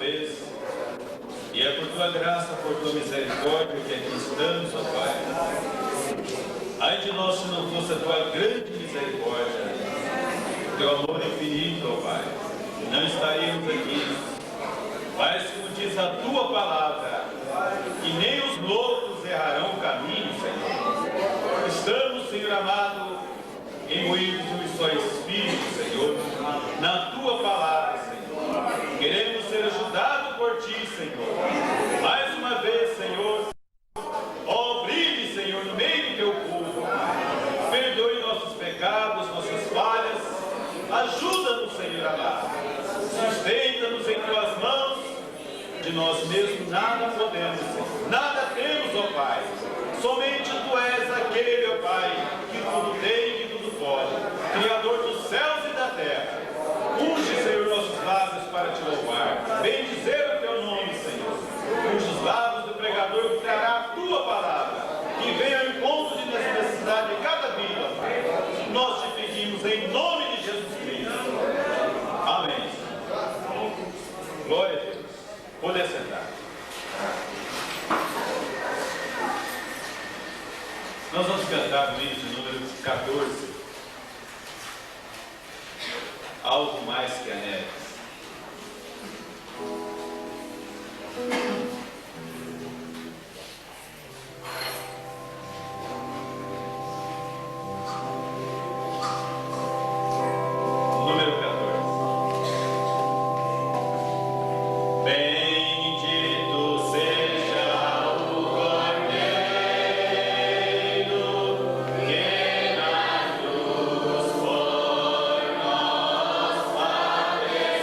vez, e é por tua graça, por tua misericórdia que aqui estamos, ó Pai. Ai de nós se não fosse a tua grande misericórdia, teu amor infinito, ó Pai, não estaríamos aqui. Mas como diz a tua palavra, que nem os loucos errarão o caminho, Senhor. Estamos, Senhor amado, imbuídos no só Espírito, Senhor, na tua palavra, Senhor. Queremos ser ajudados por ti, Senhor. Mais uma vez, Senhor, ó, brilhe, Senhor, no meio do teu povo. Perdoe nossos pecados, nossas falhas. Ajuda-nos, Senhor amado. Sustenta-nos em tuas mãos. De nós mesmos nada podemos, Senhor. Nada temos, ó Pai. Somente tu és aquele, ó Pai, que tudo tem e que tudo pode. Criador dos céus e da terra. Unge, Senhor, nossos lábios para te louvar. Bendizer o teu nome, Senhor. Unge os lábios do pregador que trará a tua palavra. Que venha ao encontro de necessidade de cada vida, ó Pai. Nós te pedimos em nome de Jesus Cristo. Amém. Glória a Deus. Poder sentar. Nós vamos cantar o hino de número 14. Algo mais que a neve. Número 14. Bendito seja o Cordeiro que na cruz por nós padeceu.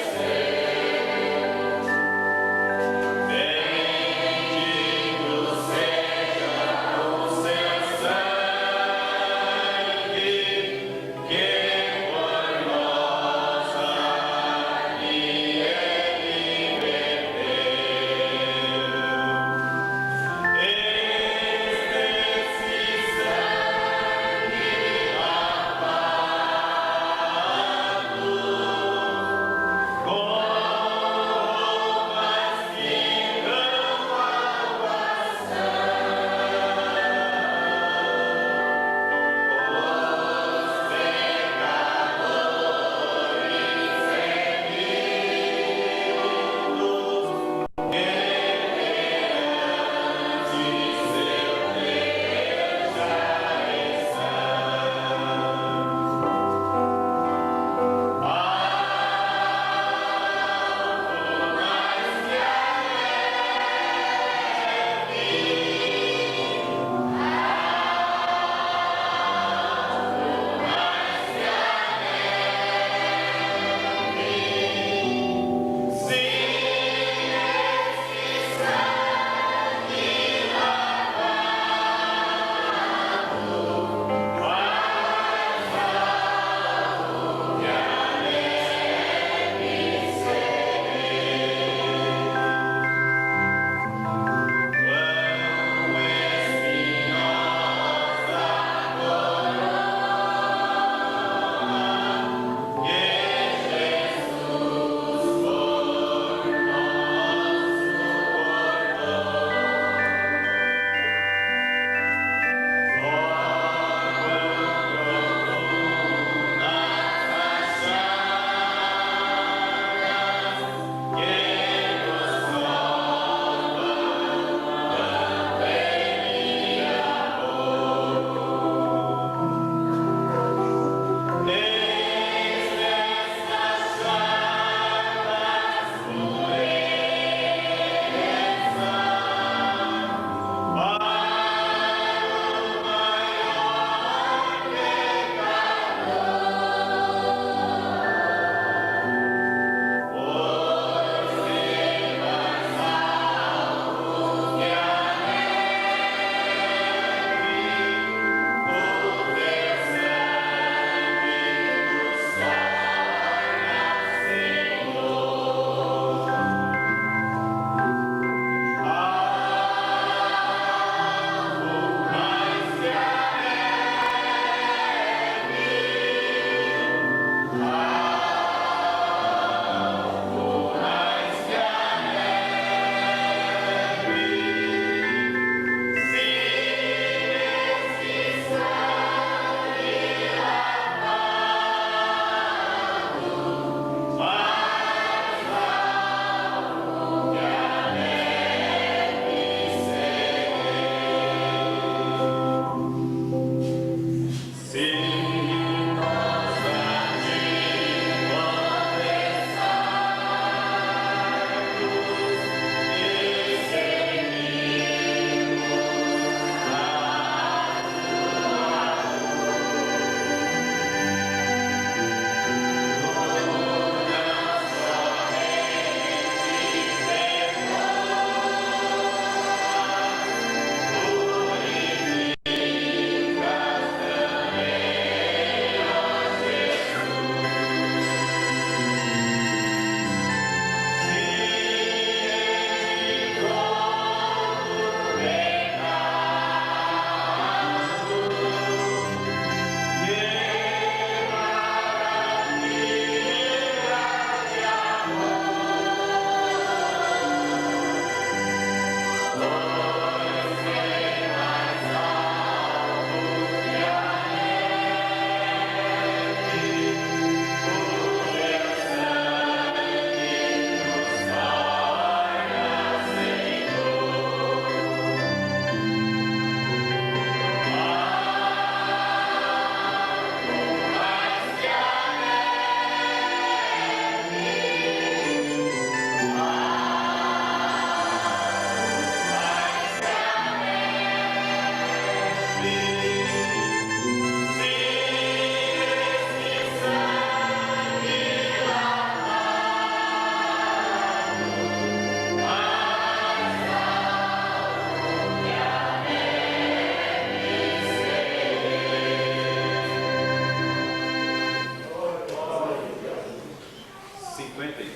53.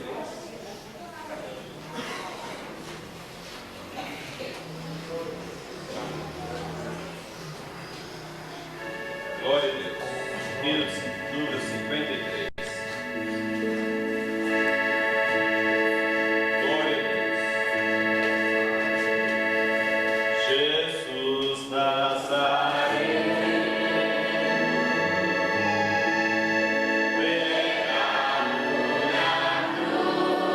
Glória a Deus. Número 53. Glória a Deus. Jesus Nazareno. Pregado na cruz.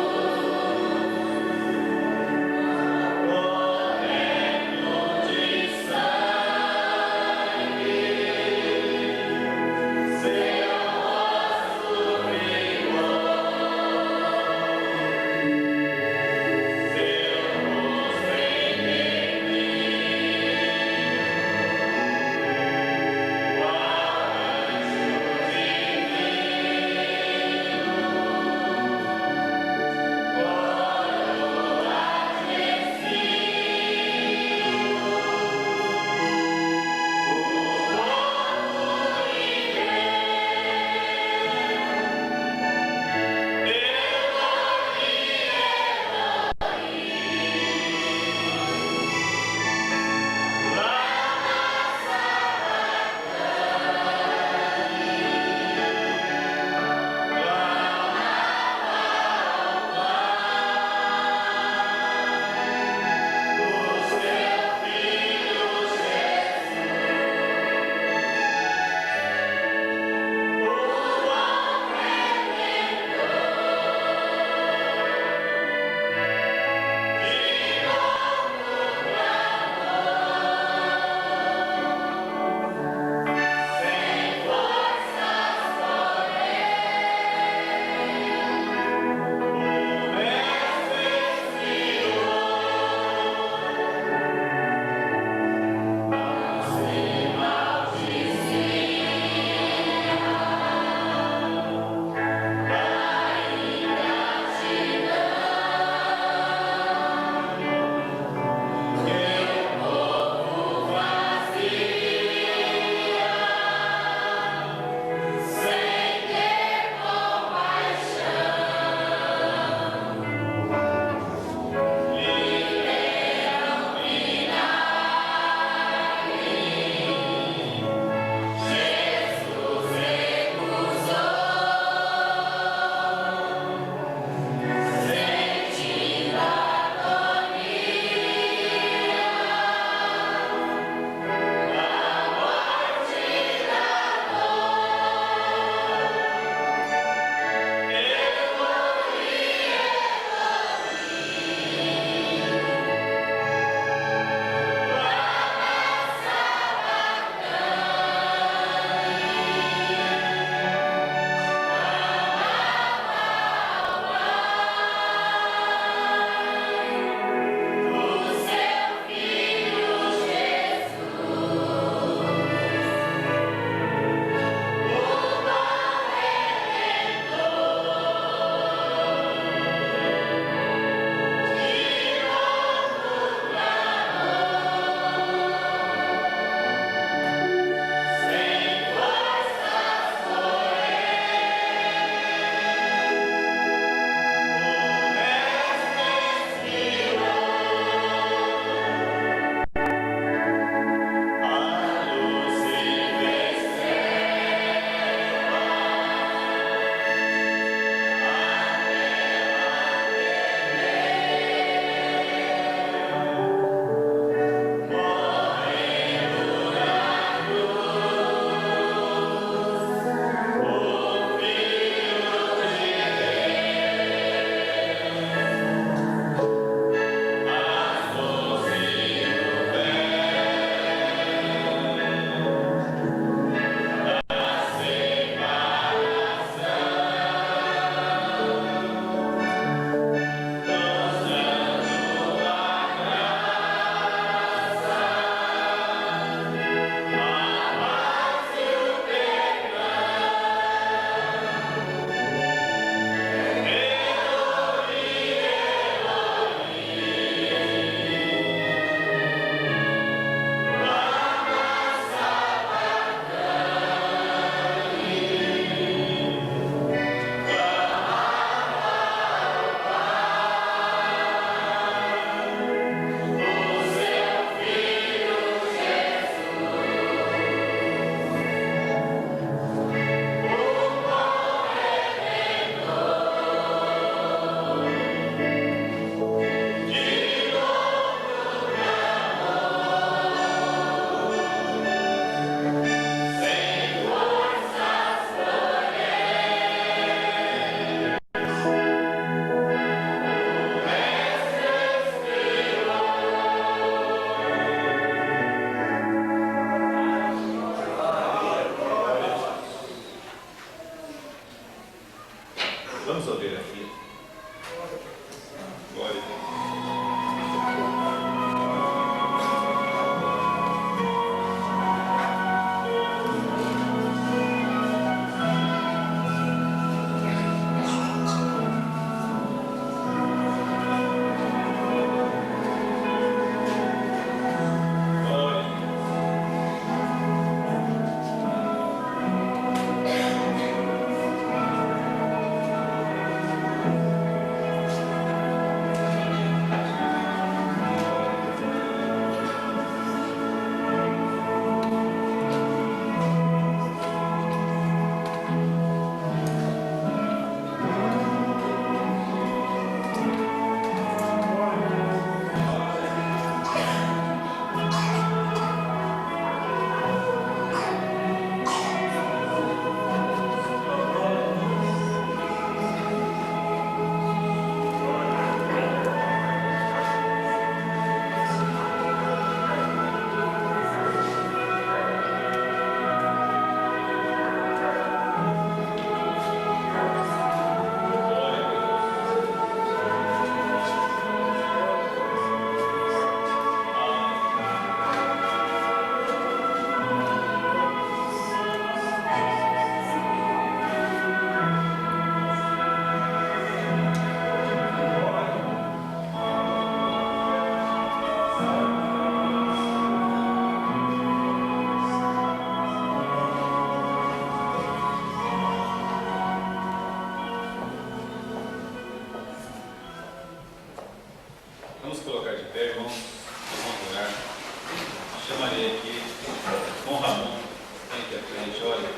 ver aqui. Glória a Deus. Vamos colocar de pé, irmãos. Vamos orar. Chamarei aqui com Ramon. Vem aqui à frente, olha.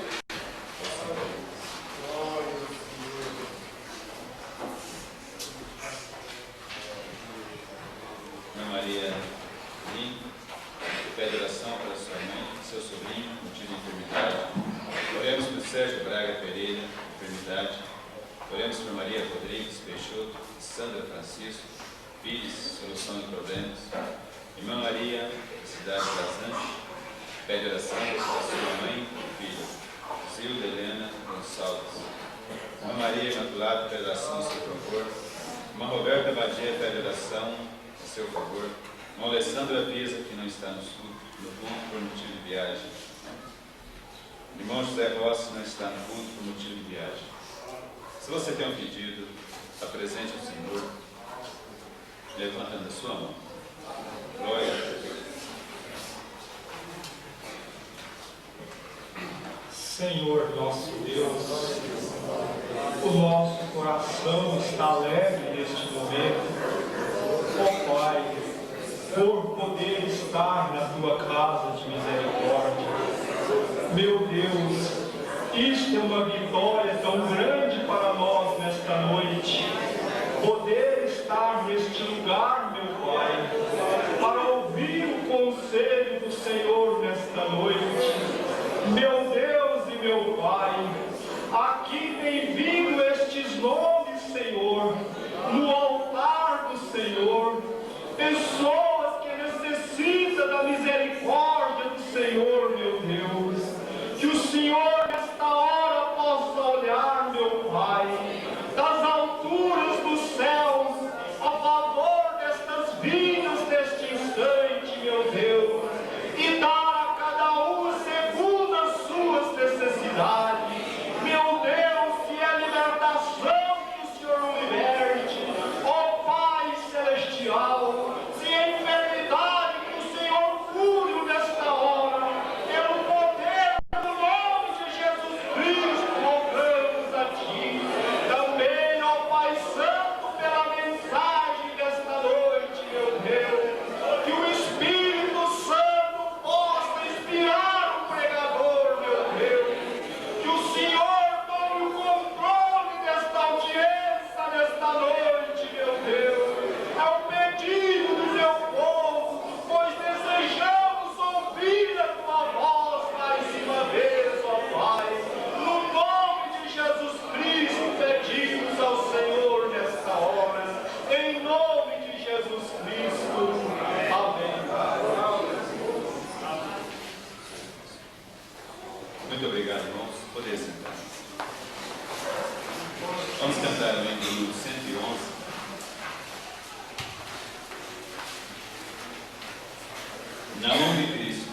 Minha Maria Lin, pede oração para sua mãe, seu sobrinho, motivo de enfermidade. Oremos por Sérgio Braga Pereira, enfermidade. Oremos por Maria Rodrigues Peixoto, Sandra Francisco, filhos, solução de problemas. Irmã Maria, cidade Vazante, pede oração para sua mãe e filha, Zilda Helena Gonçalves. Irmã Maria Imaculada, pede oração a seu favor. Irmã Roberta Badia, pede oração a seu favor. Irmã Alessandra Pisa, que não está no sul, no culto por motivo de viagem. Irmão José Rossi não está no culto por motivo de viagem. Se você tem um pedido, apresente ao Senhor, levantando a sua mão. Glória a Deus. Senhor nosso Deus, o nosso coração está leve neste momento, ó Pai, por poder estar na tua casa de misericórdia. Meu Deus, isto é uma vitória tão grande para nós nesta noite. Poder estar neste lugar, meu Pai, para ouvir o conselho do Senhor nesta noite. Meu Deus e meu Pai, aqui tem vindo estes nomes, Senhor, no altar do Senhor, pessoas que necessitam da misericórdia do Senhor, meu Deus. Que o Senhor, nesta hora, possa olhar, meu Pai, das alturas dos céus, a favor desta aí o 111. Na mão de Cristo.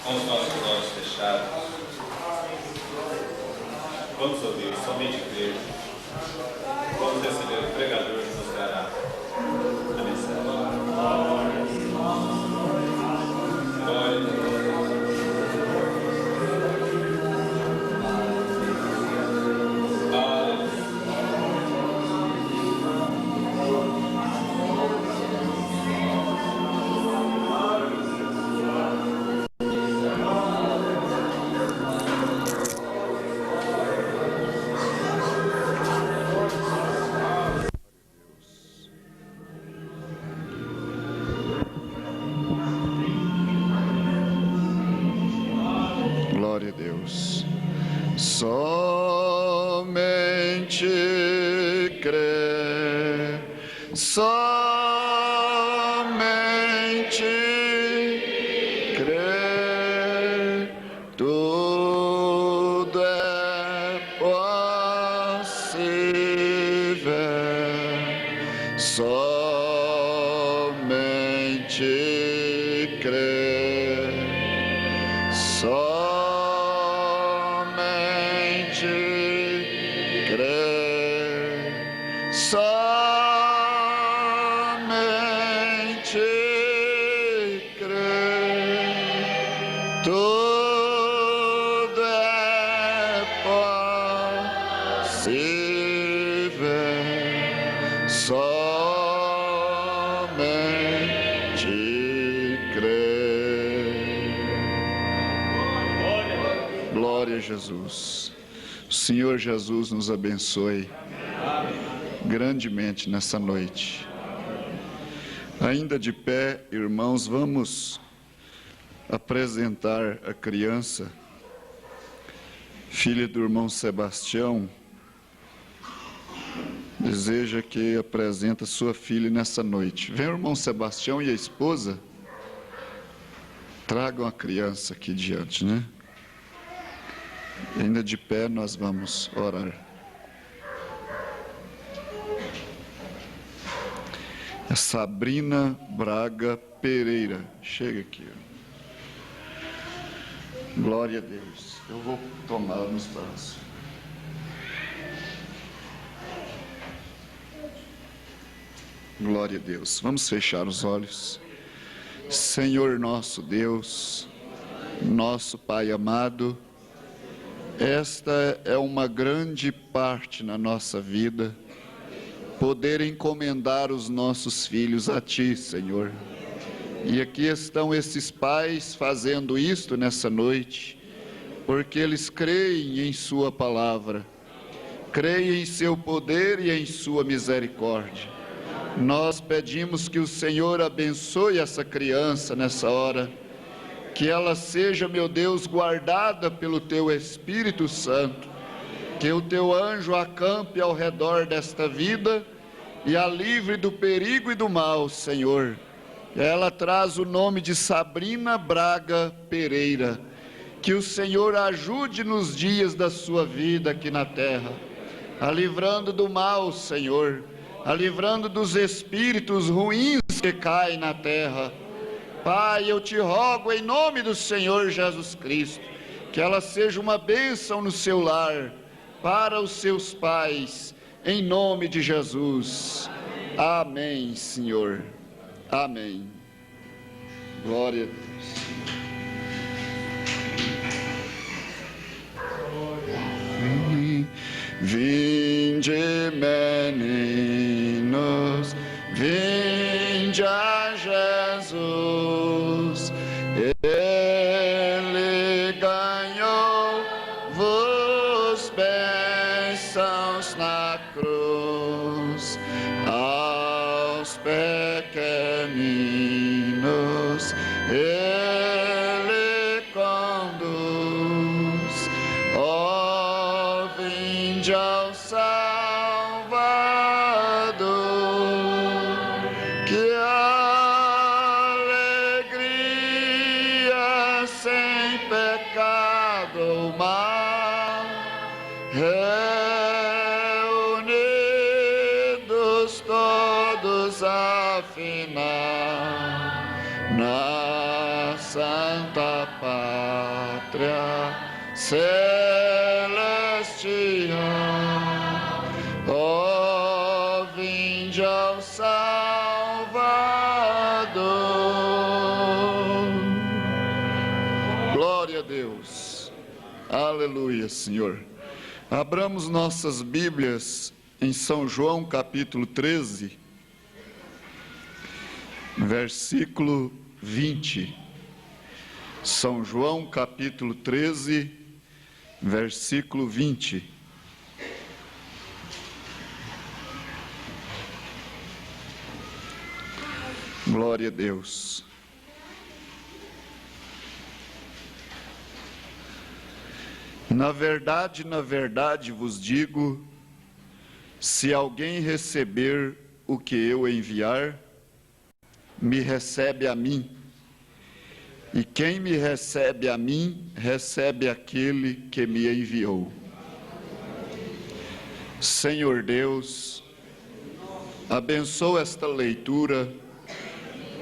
Com os nossos olhos fechados, vamos ouvir, somente crer. Vamos receber o pregador que nos dará a mensagem. Glória a Deus. Glória a Deus. Somente crer, somente crer. somente crer, somente crer, tudo é possível, somente crer. Glória a Jesus. O Senhor Jesus nos abençoe grandemente nessa noite. Ainda de pé, irmãos, vamos apresentar a criança, filha do irmão Sebastião. Deseja que apresente sua filha nessa noite. Vem o irmão Sebastião e a esposa. Tragam a criança aqui diante, né? Ainda de pé, nós vamos orar. É Sabrina Braga Pereira. Chega aqui. Glória a Deus. Eu vou tomar nos braços. Glória a Deus. Vamos fechar os olhos. Senhor nosso Deus, nosso Pai amado, esta é uma grande parte na nossa vida, poder encomendar os nossos filhos a Ti, Senhor. E aqui estão esses pais fazendo isto nessa noite, porque eles creem em Sua palavra, creem em Seu poder e em Sua misericórdia. Nós pedimos que o Senhor abençoe essa criança nessa hora, que ela seja, meu Deus, guardada pelo Teu Espírito Santo, que o Teu anjo acampe ao redor desta vida e a livre do perigo e do mal, Senhor. Ela traz o nome de Sabrina Braga Pereira. Que o Senhor ajude nos dias da sua vida aqui na terra, a livrando do mal, Senhor, a livrando dos espíritos ruins que caem na terra. Pai, eu te rogo em nome do Senhor Jesus Cristo, que ela seja uma bênção no seu lar, para os seus pais, em nome de Jesus. Amém, Senhor. Amém. Glória a Deus. Vinde, meninos, vinde a Jesus. Ele ganhou-vos bênçãos na cruz. Aos pequeninos Ele conduz. Ó, vinde ao Salvador, que alegria sem pecado ou mal, reunidos todos afinal na Santa Pátria Celestial. Ó, vinde ao Salvador. Glória a Deus. Aleluia, Senhor. Abramos nossas Bíblias em São João capítulo 13, versículo 20. São João capítulo 13, versículo 20. Glória a Deus. Na verdade vos digo, se alguém receber o que eu enviar, me recebe a mim. E quem me recebe a mim, recebe aquele que me enviou. Senhor Deus, abençoa esta leitura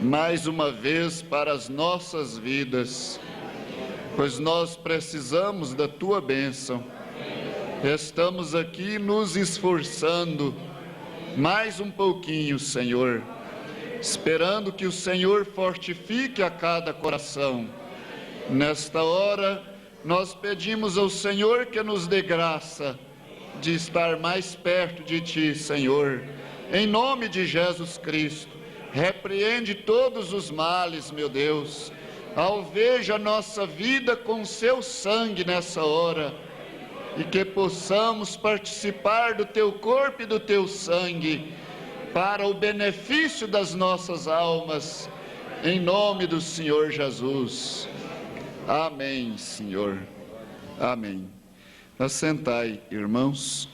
mais uma vez para as nossas vidas. pois nós precisamos da tua bênção. Estamos aqui nos esforçando mais um pouquinho, Senhor, esperando que o Senhor fortifique a cada coração. Nesta hora, nós pedimos ao Senhor que nos dê graça de estar mais perto de Ti, Senhor. Em nome de Jesus Cristo, repreende todos os males, meu Deus. Alveja a nossa vida com Seu sangue nessa hora, e que possamos participar do Teu corpo e do Teu sangue, para o benefício das nossas almas, em nome do Senhor Jesus. Amém, Senhor. Amém. Assentai, irmãos.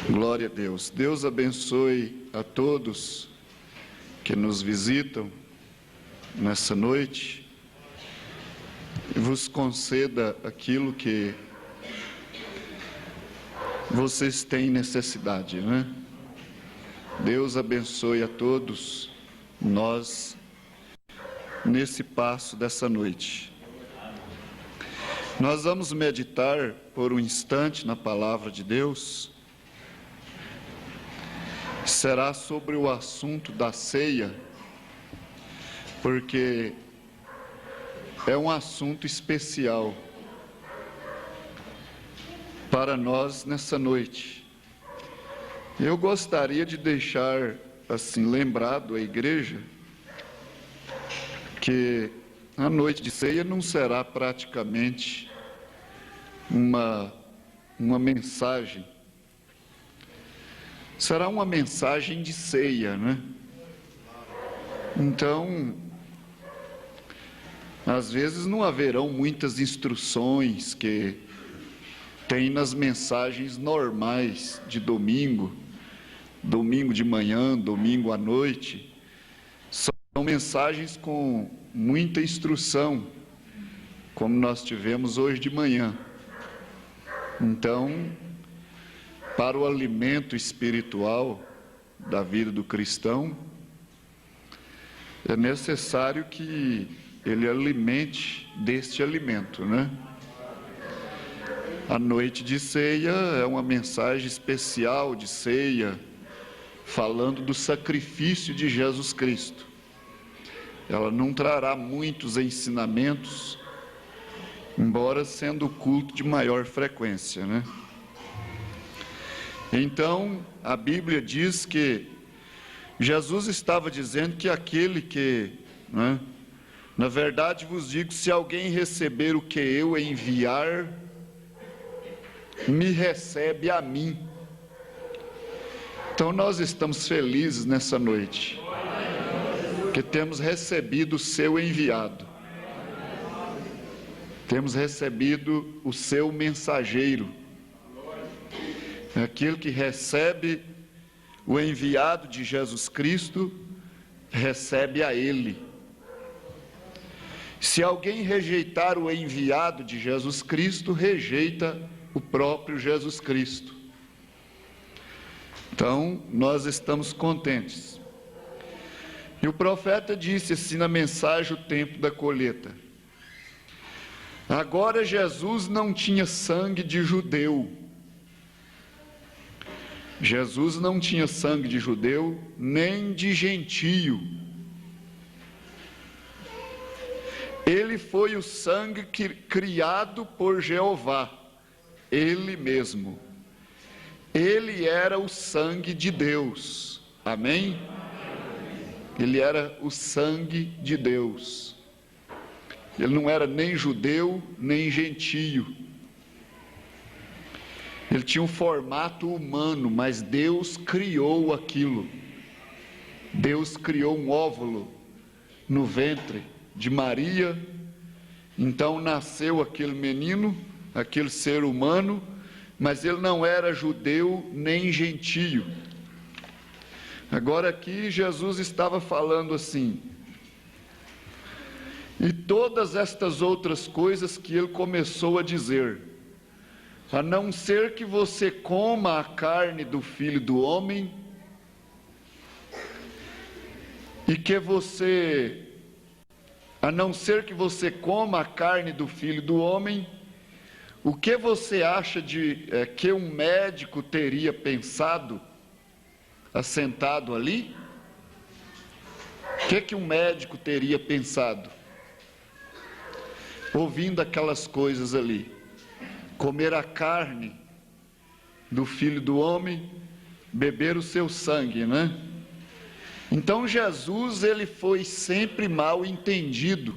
Glória a Deus. Deus abençoe a todos que nos visitam nessa noite e vos conceda aquilo que vocês têm necessidade, né? Deus abençoe a todos nós nesse passo dessa noite. Nós vamos meditar por um instante na palavra de Deus. Será sobre o assunto da ceia, porque é um assunto especial para nós nessa noite. Eu gostaria de deixar assim lembrado a igreja que a noite de ceia não será praticamente uma mensagem. Será uma mensagem de ceia, né? Então, às vezes não haverão muitas instruções que tem nas mensagens normais de domingo, domingo de manhã, domingo à noite. São mensagens com muita instrução, como nós tivemos hoje de manhã. Então, para o alimento espiritual da vida do cristão, é necessário que ele alimente deste alimento, né? A noite de ceia é uma mensagem especial de ceia, falando do sacrifício de Jesus Cristo. Ela não trará muitos ensinamentos, embora sendo o culto de maior frequência, né? Então, a Bíblia diz que Jesus estava dizendo que aquele que, né, na verdade vos digo, se alguém receber o que eu enviar, me recebe a mim. Então nós estamos felizes nessa noite, que temos recebido o seu enviado, temos recebido o seu mensageiro. Aquele que recebe o enviado de Jesus Cristo, recebe a Ele. Se alguém rejeitar o enviado de Jesus Cristo, rejeita o próprio Jesus Cristo. Então, nós estamos contentes. E o profeta disse assim na mensagem, o tempo da colheita: agora Jesus não tinha sangue de judeu. Jesus não tinha sangue de judeu, nem de gentio. Ele foi o sangue criado por Jeová, Ele mesmo. Ele era o sangue de Deus. Amém? Ele era o sangue de Deus. Ele não era nem judeu, nem gentio. Ele tinha um formato humano, mas Deus criou aquilo. Deus criou um óvulo no ventre de Maria. Então nasceu aquele menino, aquele ser humano, mas ele não era judeu nem gentio. Agora aqui Jesus estava falando assim: e todas estas outras coisas que ele começou a dizer, a não ser que você coma a carne do Filho do Homem e que você, a não ser que você coma a carne do Filho do Homem, o que você acha de que um médico teria pensado assentado ali? O que um médico teria pensado ouvindo aquelas coisas ali? Comer a carne do Filho do Homem, beber o seu sangue, né? Então Jesus, ele foi sempre mal entendido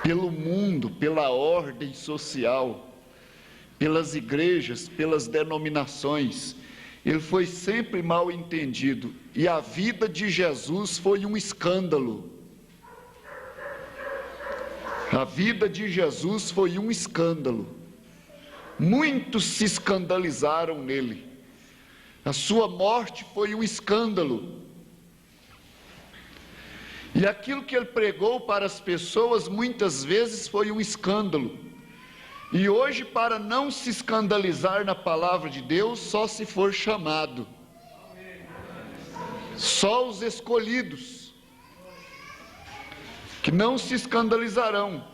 pelo mundo, pela ordem social, pelas igrejas, pelas denominações. Ele foi sempre mal entendido. E a vida de Jesus foi um escândalo. A vida de Jesus foi um escândalo. Muitos se escandalizaram nele. A sua morte foi um escândalo. E aquilo que ele pregou para as pessoas muitas vezes foi um escândalo. E hoje, para não se escandalizar na palavra de Deus, só se for chamado. Só os escolhidos, que não se escandalizarão.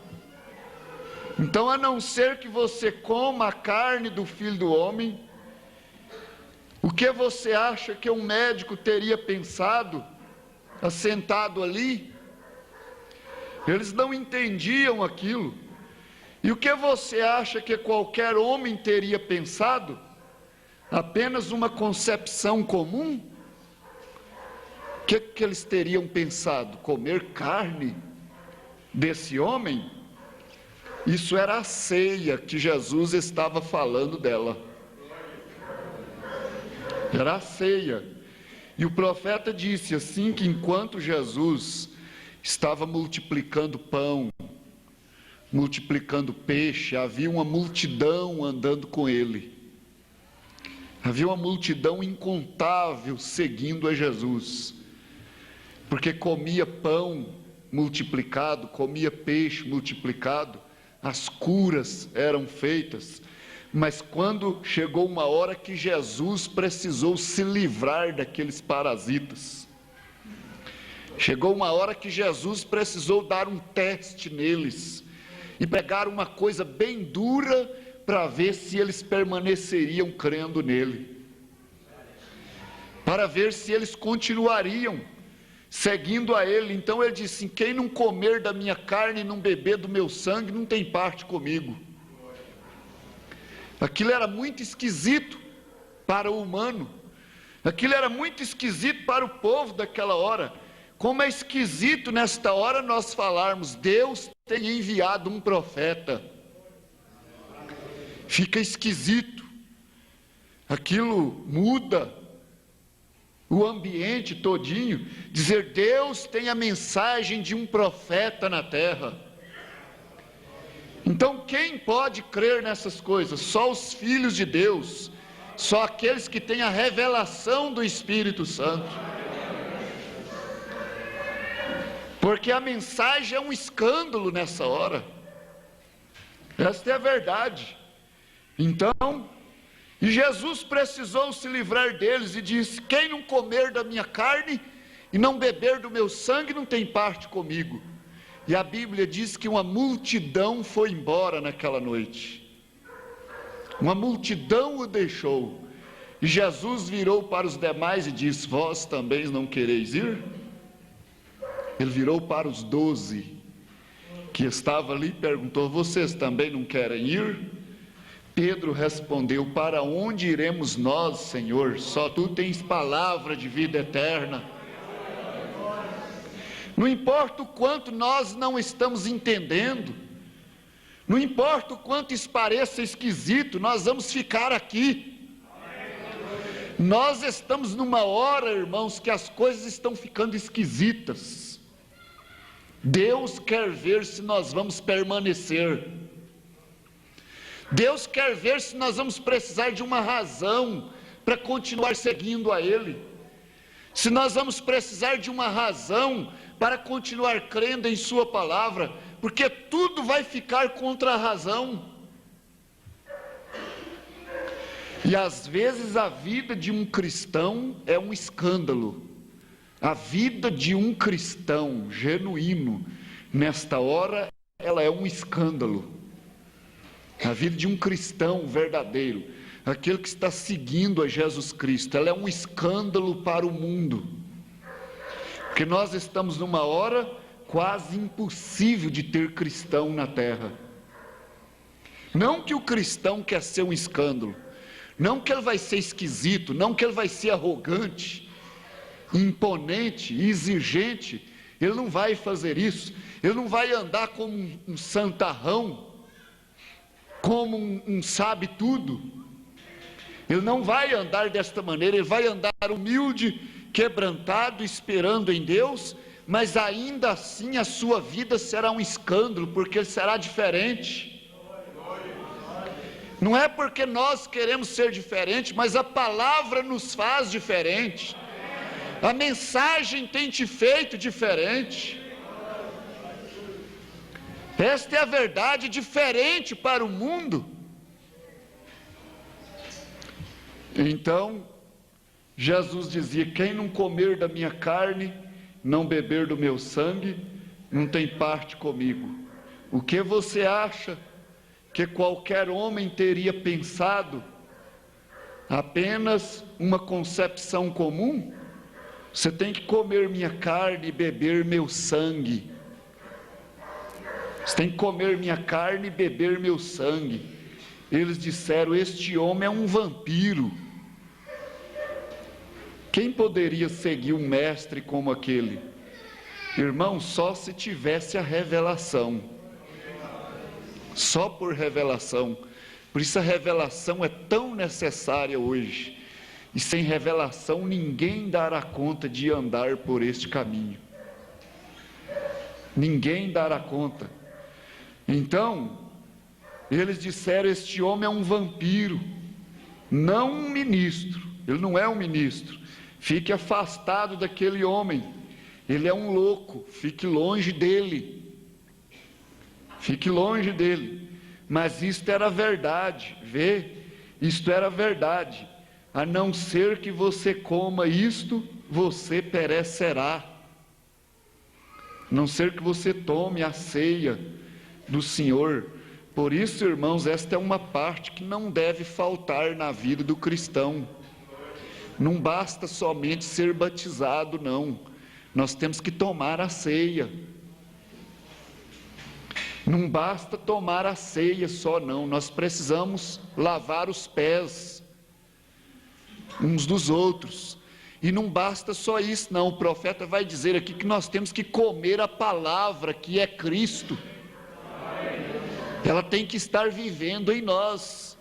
Então, a não ser que você coma a carne do Filho do Homem, o que você acha que um médico teria pensado, assentado ali? Eles não entendiam aquilo. E o que você acha que qualquer homem teria pensado? Apenas uma concepção comum? O que eles teriam pensado? Comer carne desse homem? Isso era a ceia que Jesus estava falando dela. Era a ceia. E o profeta disse assim, que enquanto Jesus estava multiplicando pão, multiplicando peixe, havia uma multidão andando com ele. Havia uma multidão incontável seguindo a Jesus, porque comia pão multiplicado, comia peixe multiplicado, as curas eram feitas. Mas quando chegou uma hora que Jesus precisou se livrar daqueles parasitas, chegou uma hora que Jesus precisou dar um teste neles, e pegar uma coisa bem dura para ver se eles permaneceriam crendo nele, para ver se eles continuariam seguindo a ele. Então ele disse: quem não comer da minha carne e não beber do meu sangue não tem parte comigo. Aquilo era muito esquisito para o humano, aquilo era muito esquisito para o povo daquela hora. Como é esquisito nesta hora nós falarmos: Deus tem enviado um profeta. Fica esquisito. Aquilo muda o ambiente todinho. Dizer: Deus tem a mensagem de um profeta na terra. Então quem pode crer nessas coisas? Só os filhos de Deus, só aqueles que têm a revelação do Espírito Santo. Porque a mensagem é um escândalo nessa hora. Esta é a verdade. Então, e Jesus precisou se livrar deles e disse: quem não comer da minha carne e não beber do meu sangue não tem parte comigo. E a Bíblia diz que uma multidão foi embora naquela noite. Uma multidão o deixou. E Jesus virou para os demais e disse: vós também não quereis ir? Ele virou para os 12 que estavam ali e perguntou: vocês também não querem ir? Pedro respondeu: para onde iremos nós, Senhor? Só tu tens palavra de vida eterna. Não importa o quanto nós não estamos entendendo, não importa o quanto isso pareça esquisito, nós vamos ficar aqui. Nós estamos numa hora, irmãos, que as coisas estão ficando esquisitas. Deus quer ver se nós vamos permanecer. Deus quer ver se nós vamos precisar de uma razão para continuar seguindo a Ele. Se nós vamos precisar de uma razão para continuar crendo em Sua palavra, porque tudo vai ficar contra a razão. E às vezes a vida de um cristão é um escândalo. A vida de um cristão genuíno, nesta hora, ela é um escândalo. A vida de um cristão verdadeiro, aquele que está seguindo a Jesus Cristo, ela é um escândalo para o mundo. Porque nós estamos numa hora quase impossível de ter cristão na terra. Não que o cristão quer ser um escândalo, não que ele vai ser esquisito, não que ele vai ser arrogante, imponente, exigente. Ele não vai fazer isso. Ele não vai andar como um santarrão, como um sabe tudo. Ele não vai andar desta maneira. Ele vai andar humilde, quebrantado, esperando em Deus, mas ainda assim a sua vida será um escândalo, porque ele será diferente. Não é porque nós queremos ser diferentes, mas a palavra nos faz diferente. A mensagem tem te feito diferente. Esta é a verdade diferente para o mundo. Então, Jesus dizia: quem não comer da minha carne, não beber do meu sangue, não tem parte comigo. O que você acha que qualquer homem teria pensado? Apenas uma concepção comum? Você tem que comer minha carne e beber meu sangue. Você tem que comer minha carne e beber meu sangue. Eles disseram: este homem é um vampiro. Quem poderia seguir um mestre como aquele? Irmão, só se tivesse a revelação. Só por revelação. Por isso a revelação é tão necessária hoje. E sem revelação ninguém dará conta de andar por este caminho. Ninguém dará conta. Então, eles disseram: este homem é um vampiro, não um ministro. Ele não é um ministro. Fique afastado daquele homem. Ele é um louco, fique longe dele. Fique longe dele. Mas isto era verdade, vê? Isto era verdade. A não ser que você coma isto, você perecerá. A não ser que você tome a ceia do Senhor. Por isso, irmãos, esta é uma parte que não deve faltar na vida do cristão. Não basta somente ser batizado, não. Nós temos que tomar a ceia. Não basta tomar a ceia só, não. Nós precisamos lavar os pés uns dos outros. E não basta só isso, não. O profeta vai dizer aqui que nós temos que comer a palavra, que é Cristo. Ela tem que estar vivendo em nós.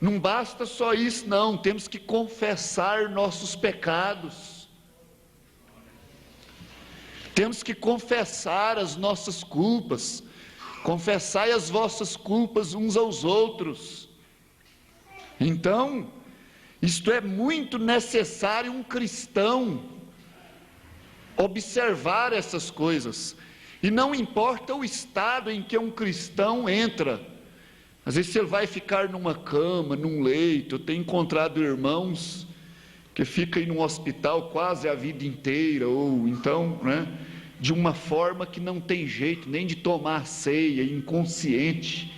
Não basta só isso, não. Temos que confessar nossos pecados. Temos que confessar as nossas culpas. Confessai as vossas culpas uns aos outros. Então, isto é muito necessário um cristão observar essas coisas. E não importa o estado em que um cristão entra. Às vezes ele vai ficar numa cama, num leito. Eu tenho encontrado irmãos que ficam em um hospital quase a vida inteira, ou então, de uma forma que não tem jeito nem de tomar a ceia, inconsciente.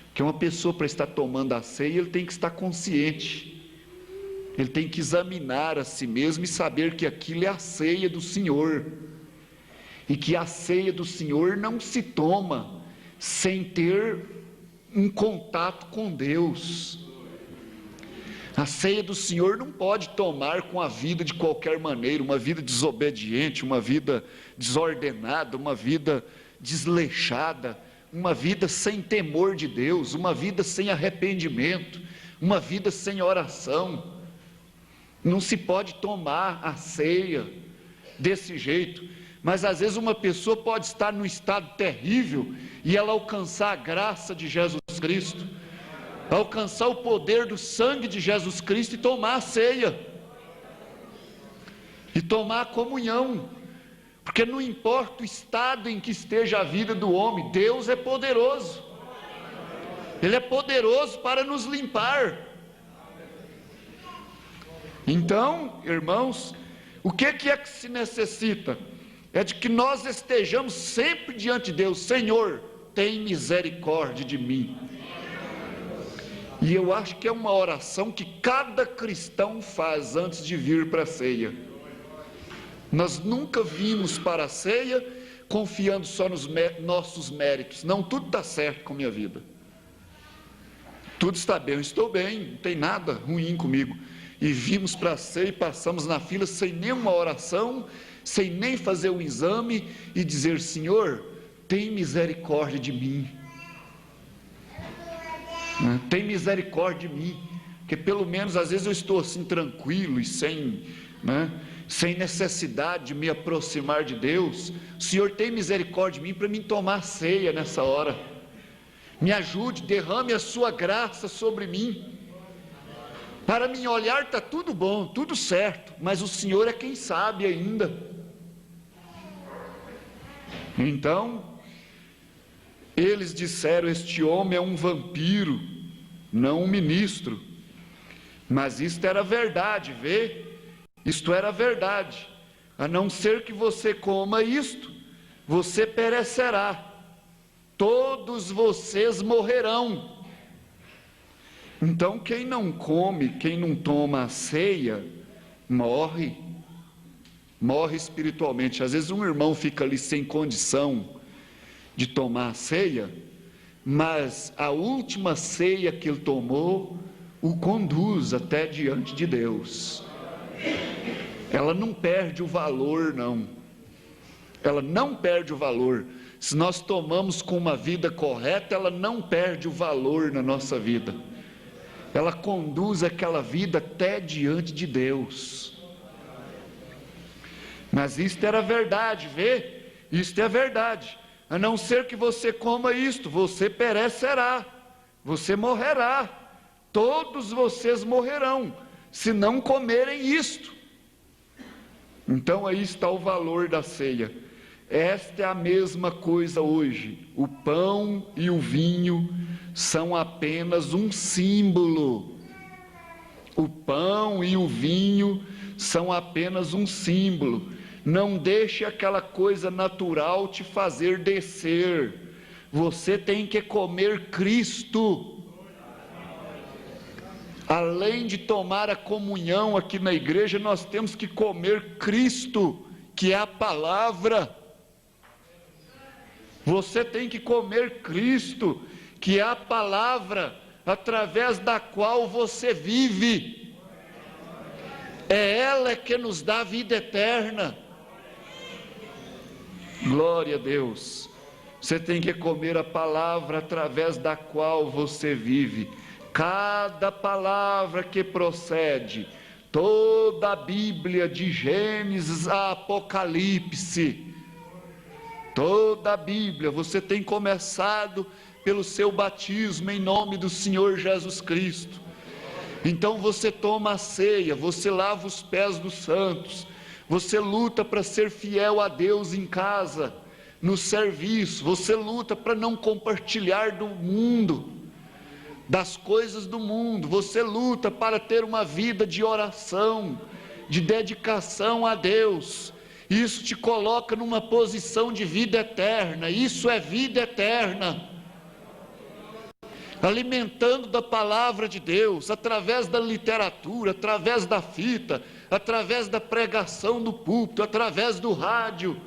Porque uma pessoa, para estar tomando a ceia, ele tem que estar consciente. Ele tem que examinar a si mesmo e saber que aquilo é a ceia do Senhor. E que a ceia do Senhor não se toma sem ter um contato com Deus. A ceia do Senhor não pode tomar com a vida de qualquer maneira, uma vida desobediente, uma vida desordenada, uma vida desleixada, uma vida sem temor de Deus, uma vida sem arrependimento, uma vida sem oração. Não se pode tomar a ceia desse jeito. Mas às vezes uma pessoa pode estar num estado terrível e ela alcançar a graça de Jesus Cristo, alcançar o poder do sangue de Jesus Cristo e tomar a ceia, e tomar a comunhão, porque não importa o estado em que esteja a vida do homem, Deus é poderoso, Ele é poderoso para nos limpar. Então, irmãos, O que é que se necessita? É de que nós estejamos sempre diante de Deus: Senhor, tem misericórdia de mim. E eu acho que é uma oração que cada cristão faz antes de vir para a ceia. Nós nunca vimos para a ceia confiando só nos nossos méritos. Não, tudo está certo com a minha vida. Tudo está bem, eu estou bem, não tem nada ruim comigo. E vimos para a ceia e passamos na fila sem nenhuma oração, sem nem fazer um exame e dizer: Senhor, tem misericórdia de mim. Tem misericórdia de mim. Porque pelo menos às vezes eu estou assim tranquilo e sem necessidade de me aproximar de Deus. O Senhor tem misericórdia de mim para mim tomar ceia nessa hora. Me ajude, derrame a sua graça sobre mim. Para mim olhar está tudo bom, tudo certo, mas o Senhor é quem sabe ainda. Então, eles disseram: este homem é um vampiro, não um ministro. Mas isto era verdade, vê? Isto era verdade. A não ser que você coma isto, você perecerá. Todos vocês morrerão. Então, quem não come, quem não toma a ceia, morre espiritualmente. Às vezes um irmão fica ali sem condição de tomar a ceia, mas a última ceia que ele tomou o conduz até diante de Deus. Ela não perde o valor, não. Ela não perde o valor. Se nós tomamos com uma vida correta, ela não perde o valor na nossa vida. Ela conduz aquela vida até diante de Deus. Mas isto era verdade, vê? Isto é verdade. A não ser que você coma isto, você perecerá, você morrerá. Todos vocês morrerão, se não comerem isto. Então aí está o valor da ceia. Esta é a mesma coisa hoje. O pão e o vinho são apenas um símbolo. O pão e o vinho são apenas um símbolo. Não deixe aquela coisa natural te fazer descer. Você tem que comer Cristo. Além de tomar a comunhão aqui na igreja, nós temos que comer Cristo, que é a palavra. Você tem que comer Cristo, que é a palavra através da qual você vive. É ela que nos dá vida eterna. Glória a Deus. Você tem que comer a palavra através da qual você vive. Cada palavra que procede, toda a Bíblia de Gênesis a Apocalipse, toda a Bíblia, você tem começado pelo seu batismo em nome do Senhor Jesus Cristo. Então você toma a ceia, você lava os pés dos santos, você luta para ser fiel a Deus em casa, no serviço, você luta para não compartilhar do mundo, das coisas do mundo, você luta para ter uma vida de oração, de dedicação a Deus. Isso te coloca numa posição de vida eterna. Isso é vida eterna. Alimentando da palavra de Deus, através da literatura, através da fita, através da pregação do púlpito, através do rádio,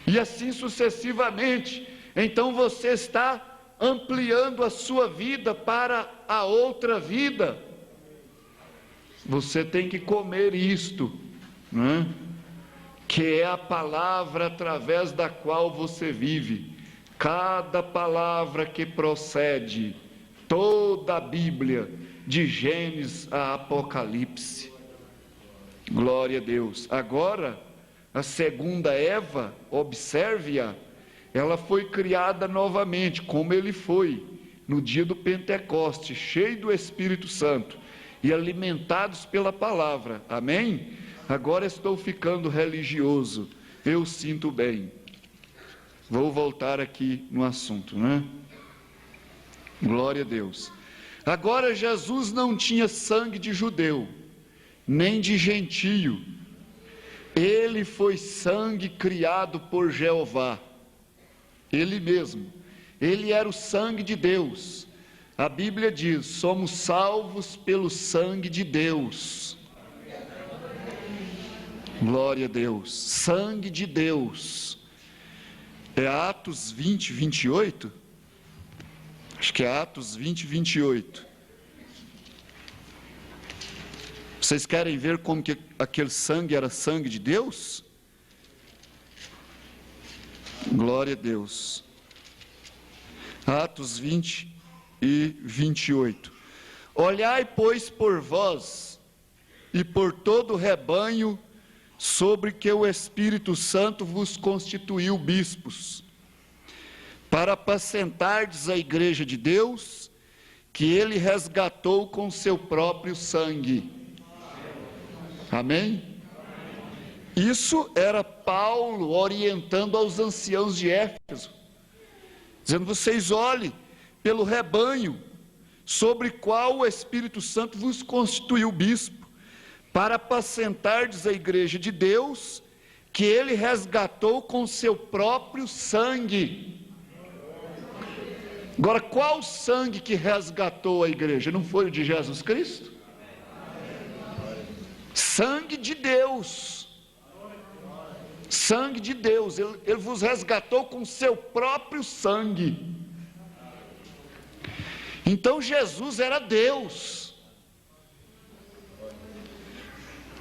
e assim sucessivamente. Então você está ampliando a sua vida para a outra vida. Você tem que comer isto, né? Que é a palavra através da qual você vive. Cada palavra que procede, toda a Bíblia, de Gênesis a Apocalipse. Glória a Deus. Agora, a segunda Eva, observe-a, ela foi criada novamente, como ele foi, no dia do Pentecoste, cheio do Espírito Santo, e alimentados pela palavra, amém? Agora estou ficando religioso, eu sinto bem. Vou voltar aqui no assunto, né? Glória a Deus. Agora Jesus não tinha sangue de judeu, nem de gentio. Ele foi sangue criado por Jeová. Ele mesmo. Ele era o sangue de Deus. A Bíblia diz: somos salvos pelo sangue de Deus. Glória a Deus. Sangue de Deus. É Atos 20, 28? Acho que é Atos 20, 28. Vocês querem ver como que aquele sangue era sangue de Deus? Glória a Deus. Atos 20 e 28. Olhai, pois, por vós e por todo o rebanho sobre que o Espírito Santo vos constituiu bispos, para apacentardes a igreja de Deus, que ele resgatou com seu próprio sangue. Amém? Isso era Paulo orientando aos anciãos de Éfeso, dizendo: vocês olhem pelo rebanho sobre qual o Espírito Santo vos constituiu bispo, para apacentardes a igreja de Deus, que ele resgatou com seu próprio sangue. Agora, qual sangue que resgatou a igreja? Não foi o de Jesus Cristo? Sangue de Deus. Sangue de Deus. Ele vos resgatou com seu próprio sangue. Então Jesus era Deus.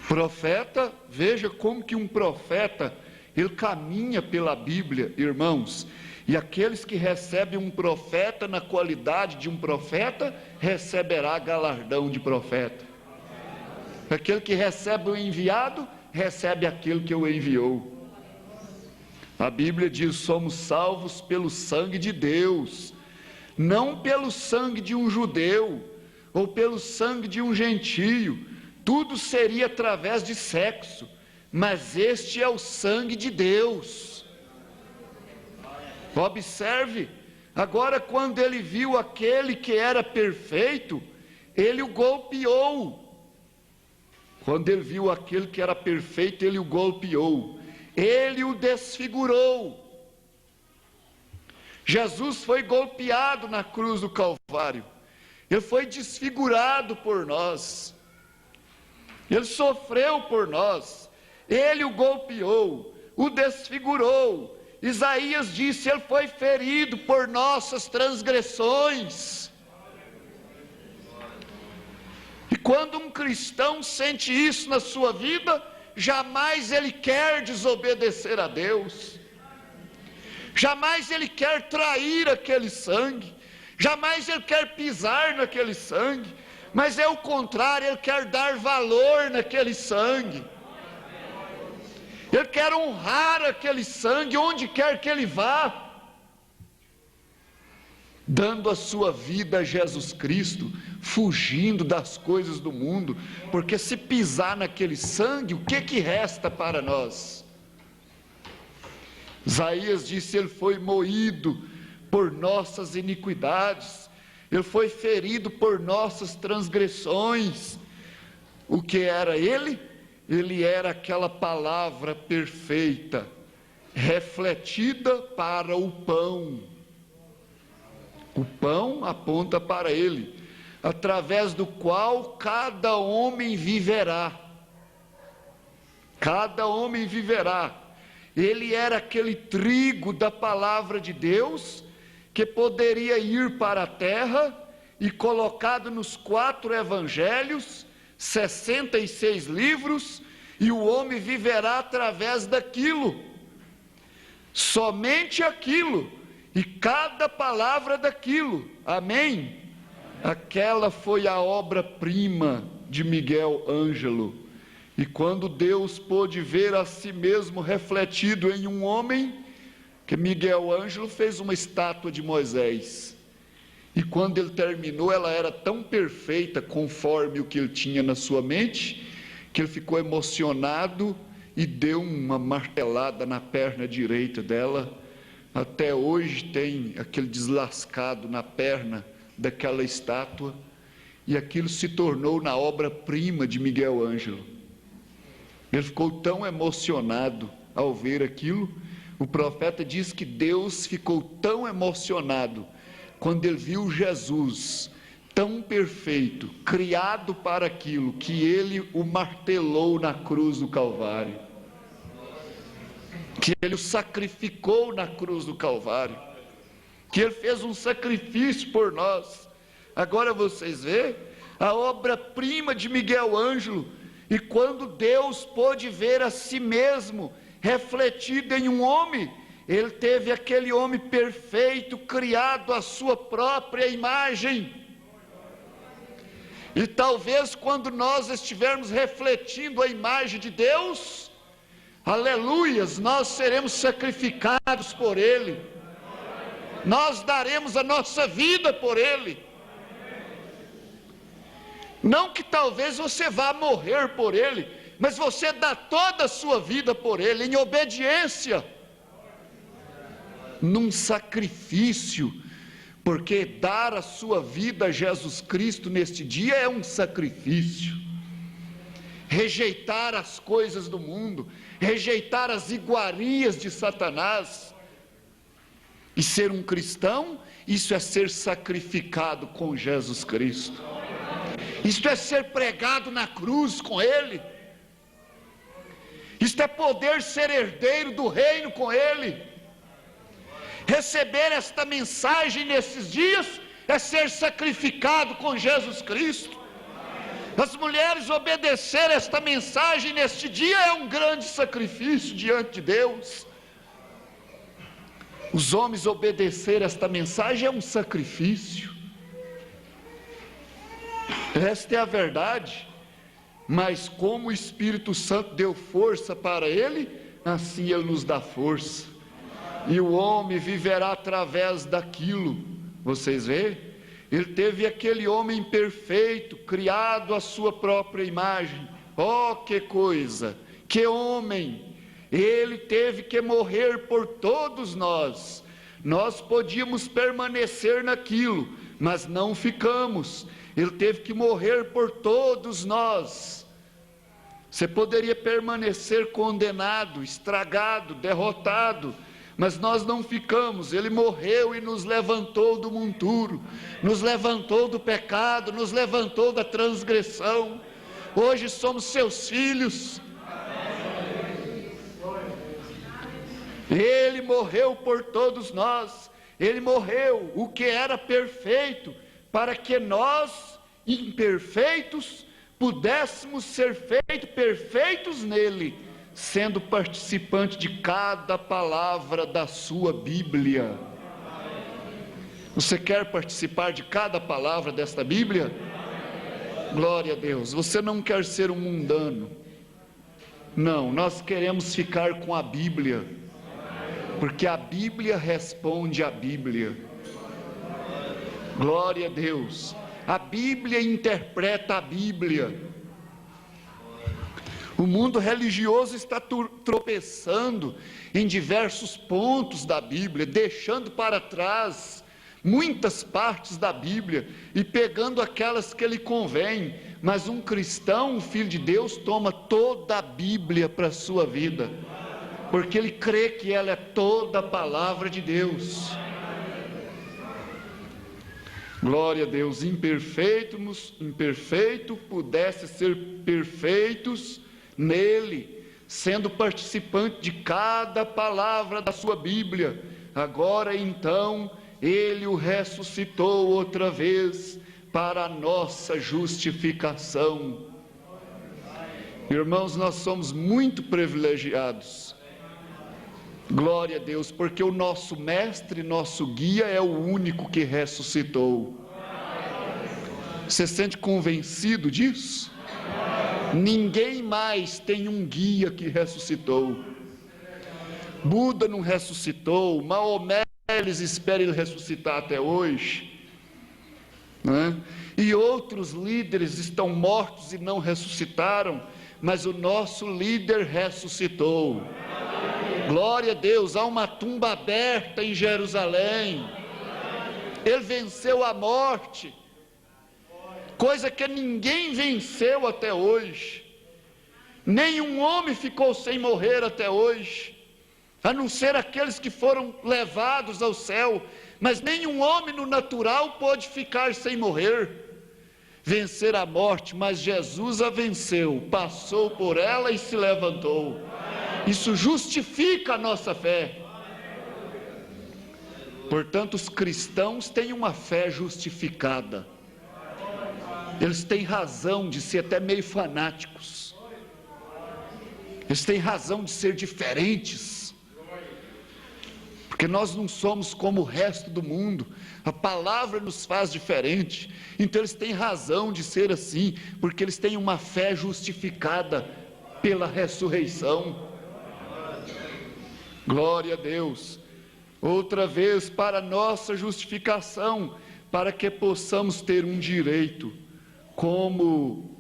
Profeta, veja como que um profeta, ele caminha pela Bíblia, irmãos, e aqueles que recebem um profeta na qualidade de um profeta, receberá galardão de profeta. Aquele que recebe o enviado, recebe aquele que o enviou. A Bíblia diz: somos salvos pelo sangue de Deus, não pelo sangue de um judeu, ou pelo sangue de um gentio. Tudo seria através de sexo, mas este é o sangue de Deus. Observe, agora quando ele viu aquele que era perfeito, ele o golpeou. Quando ele viu aquele que era perfeito, ele o golpeou, ele o desfigurou. Jesus foi golpeado na cruz do Calvário, ele foi desfigurado por nós. Ele sofreu por nós, ele o golpeou, o desfigurou. Isaías disse: ele foi ferido por nossas transgressões. E quando um cristão sente isso na sua vida, jamais ele quer desobedecer a Deus, jamais ele quer trair aquele sangue, jamais ele quer pisar naquele sangue, mas é o contrário, ele quer dar valor naquele sangue, ele quer honrar aquele sangue onde quer que ele vá, dando a sua vida a Jesus Cristo, fugindo das coisas do mundo, porque se pisar naquele sangue, o que resta para nós? Isaías disse: ele foi moído por nossas iniquidades, ele foi ferido por nossas transgressões. O que era ele? Ele era aquela palavra perfeita, refletida para o pão. O pão aponta para ele, através do qual cada homem viverá. Cada homem viverá. Ele era aquele trigo da palavra de Deus, que poderia ir para a terra e colocado nos 4 evangelhos, 66 livros, e o homem viverá através daquilo, somente aquilo, e cada palavra daquilo. Amém? Aquela foi a obra-prima de Miguel Ângelo, e quando Deus pôde ver a si mesmo refletido em um homem, que Miguel Ângelo fez uma estátua de Moisés, e quando ele terminou, ela era tão perfeita, conforme o que ele tinha na sua mente, que ele ficou emocionado e deu uma martelada na perna direita dela. Até hoje tem aquele deslascado na perna daquela estátua, e aquilo se tornou na obra-prima de Miguel Ângelo. Ele ficou tão emocionado ao ver aquilo. O profeta diz que Deus ficou tão emocionado quando ele viu Jesus tão perfeito, criado para aquilo, que ele o martelou na cruz do Calvário, que ele o sacrificou na cruz do Calvário, que ele fez um sacrifício por nós. Agora vocês veem a obra-prima de Miguel Ângelo, e quando Deus pôde ver a si mesmo refletido em um homem, ele teve aquele homem perfeito, criado à sua própria imagem. E talvez quando nós estivermos refletindo a imagem de Deus, aleluias, nós seremos sacrificados por Ele, nós daremos a nossa vida por Ele. Não que talvez você vá morrer por Ele, mas você dá toda a sua vida por Ele, em obediência, num sacrifício, porque dar a sua vida a Jesus Cristo neste dia é um sacrifício. Rejeitar as coisas do mundo, rejeitar as iguarias de Satanás, e ser um cristão, isso é ser sacrificado com Jesus Cristo, isto é ser pregado na cruz com Ele, isto é poder ser herdeiro do reino com Ele. Receber esta mensagem nesses dias é ser sacrificado com Jesus Cristo. As mulheres obedecer esta mensagem neste dia é um grande sacrifício diante de Deus. Os homens obedecer esta mensagem é um sacrifício. Esta é a verdade. Mas como o Espírito Santo deu força para ele, assim Ele nos dá força. E o homem viverá através daquilo. Vocês veem? Ele teve aquele homem perfeito, criado à sua própria imagem. Oh, que coisa! Que homem! Ele teve que morrer por todos nós. Nós podíamos permanecer naquilo, mas não ficamos. Ele teve que morrer por todos nós. Você poderia permanecer condenado, estragado, derrotado, mas nós não ficamos. Ele morreu e nos levantou do monturo, nos levantou do pecado, nos levantou da transgressão. Hoje somos seus filhos. Ele morreu por todos nós. Ele morreu, o que era perfeito, para que nós, imperfeitos, pudéssemos ser feitos perfeitos nele, sendo participante de cada palavra da sua Bíblia. Você quer participar de cada palavra desta Bíblia? Glória a Deus. Você não quer ser um mundano. Não, nós queremos ficar com a Bíblia, porque a Bíblia responde à Bíblia. Glória a Deus. A Bíblia interpreta a Bíblia. O mundo religioso está tropeçando em diversos pontos da Bíblia, deixando para trás muitas partes da Bíblia e pegando aquelas que lhe convém. Mas um cristão, um filho de Deus, toma toda a Bíblia para a sua vida, porque ele crê que ela é toda a palavra de Deus. Glória a Deus. Imperfeito pudesse ser perfeitos nele, sendo participante de cada palavra da sua Bíblia. Agora então ele o ressuscitou outra vez para a nossa justificação. Irmãos, nós somos muito privilegiados. Glória a Deus, porque o nosso mestre, nosso guia é o único que ressuscitou. Você se sente convencido disso? Ninguém mais tem um guia que ressuscitou. Buda não ressuscitou, Maomé, eles esperam ele ressuscitar até hoje, né? E outros líderes estão mortos e não ressuscitaram, mas o nosso líder ressuscitou. Glória a Deus. Há uma tumba aberta em Jerusalém. Ele venceu a morte. coisa que ninguém venceu até hoje. Nenhum homem ficou sem morrer até hoje, a não ser aqueles que foram levados ao céu, mas nenhum homem no natural pôde ficar sem morrer, vencer a morte, mas Jesus a venceu, passou por ela e se levantou. Isso justifica a nossa fé. Portanto, os cristãos têm uma fé justificada. Eles têm razão de ser até meio fanáticos. Eles têm razão de ser diferentes. Porque nós não somos como o resto do mundo. A palavra nos faz diferente. Então eles têm razão de ser assim, porque eles têm uma fé justificada pela ressurreição. Glória a Deus. Outra vez, para nossa justificação, para que possamos ter um direito, como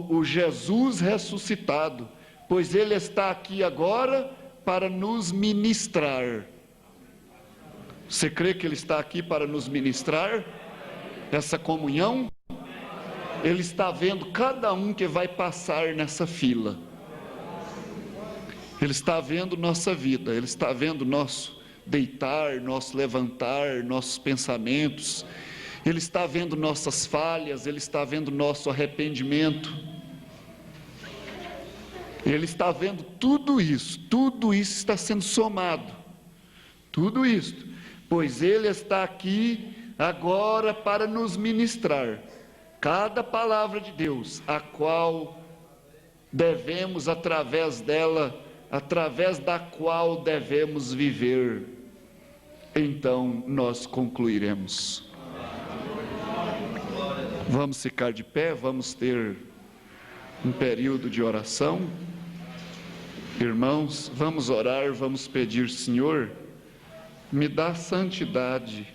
o Jesus ressuscitado, pois Ele está aqui agora para nos ministrar. Você crê que Ele está aqui para nos ministrar? Essa comunhão? Ele está vendo cada um que vai passar nessa fila. Ele está vendo nossa vida, Ele está vendo nosso deitar, nosso levantar, nossos pensamentos. Ele está vendo nossas falhas, Ele está vendo nosso arrependimento. Ele está vendo tudo isso está sendo somado. Tudo isso, pois Ele está aqui agora para nos ministrar cada palavra de Deus, a qual devemos, através da qual devemos viver. Então nós concluiremos. Vamos ficar de pé, vamos ter um período de oração. Irmãos, vamos orar, vamos pedir: Senhor, me dá santidade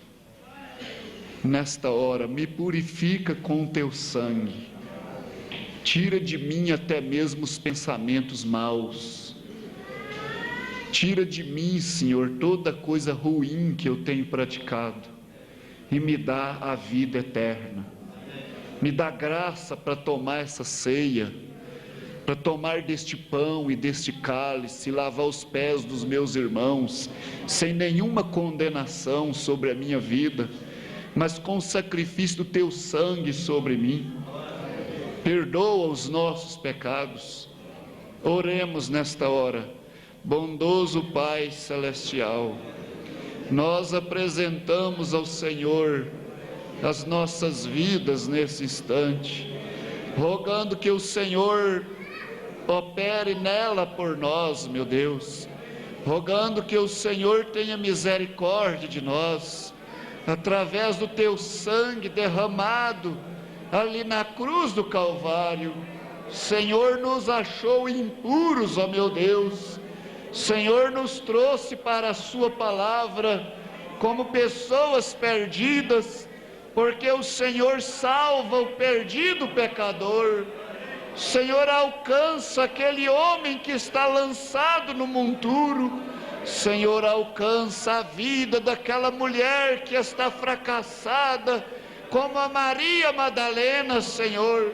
nesta hora, me purifica com o teu sangue, tira de mim até mesmo os pensamentos maus, tira de mim, Senhor, toda coisa ruim que eu tenho praticado, e me dá a vida eterna. Me dá graça para tomar essa ceia, para tomar deste pão e deste cálice, lavar os pés dos meus irmãos, sem nenhuma condenação sobre a minha vida, mas com o sacrifício do teu sangue sobre mim. Perdoa os nossos pecados. Oremos nesta hora. Bondoso Pai Celestial, nós apresentamos ao Senhor as nossas vidas nesse instante, rogando que o Senhor opere nela por nós, meu Deus, rogando que o Senhor tenha misericórdia de nós, através do teu sangue derramado ali na cruz do Calvário. Senhor, nos achou impuros, ó meu Deus. Senhor, nos trouxe para a sua palavra como pessoas perdidas, porque o Senhor salva o perdido pecador. Senhor, alcança aquele homem que está lançado no monturo. Senhor, alcança a vida daquela mulher que está fracassada, como a Maria Madalena, Senhor,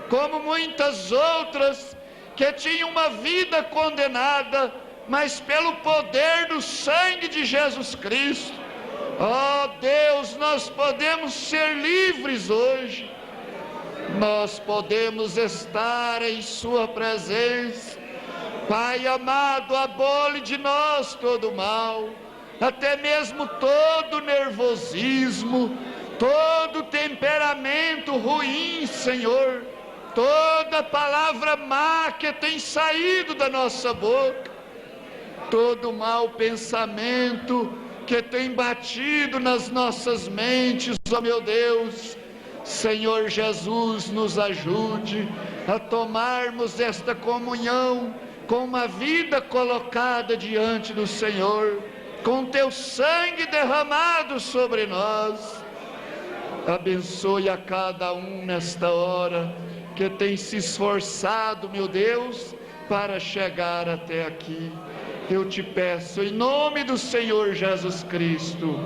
como muitas outras que tinham uma vida condenada, mas pelo poder do sangue de Jesus Cristo, ó Deus, nós podemos ser livres hoje, nós podemos estar em sua presença. Pai amado, abole de nós todo mal, até mesmo todo nervosismo, todo temperamento ruim, Senhor, toda palavra má que tem saído da nossa boca, todo mau pensamento que tem batido nas nossas mentes, ó meu Deus. Senhor Jesus, nos ajude a tomarmos esta comunhão com uma vida colocada diante do Senhor, com teu sangue derramado sobre nós. Abençoe a cada um nesta hora que tem se esforçado, meu Deus, para chegar até aqui. Eu te peço em nome do Senhor Jesus Cristo,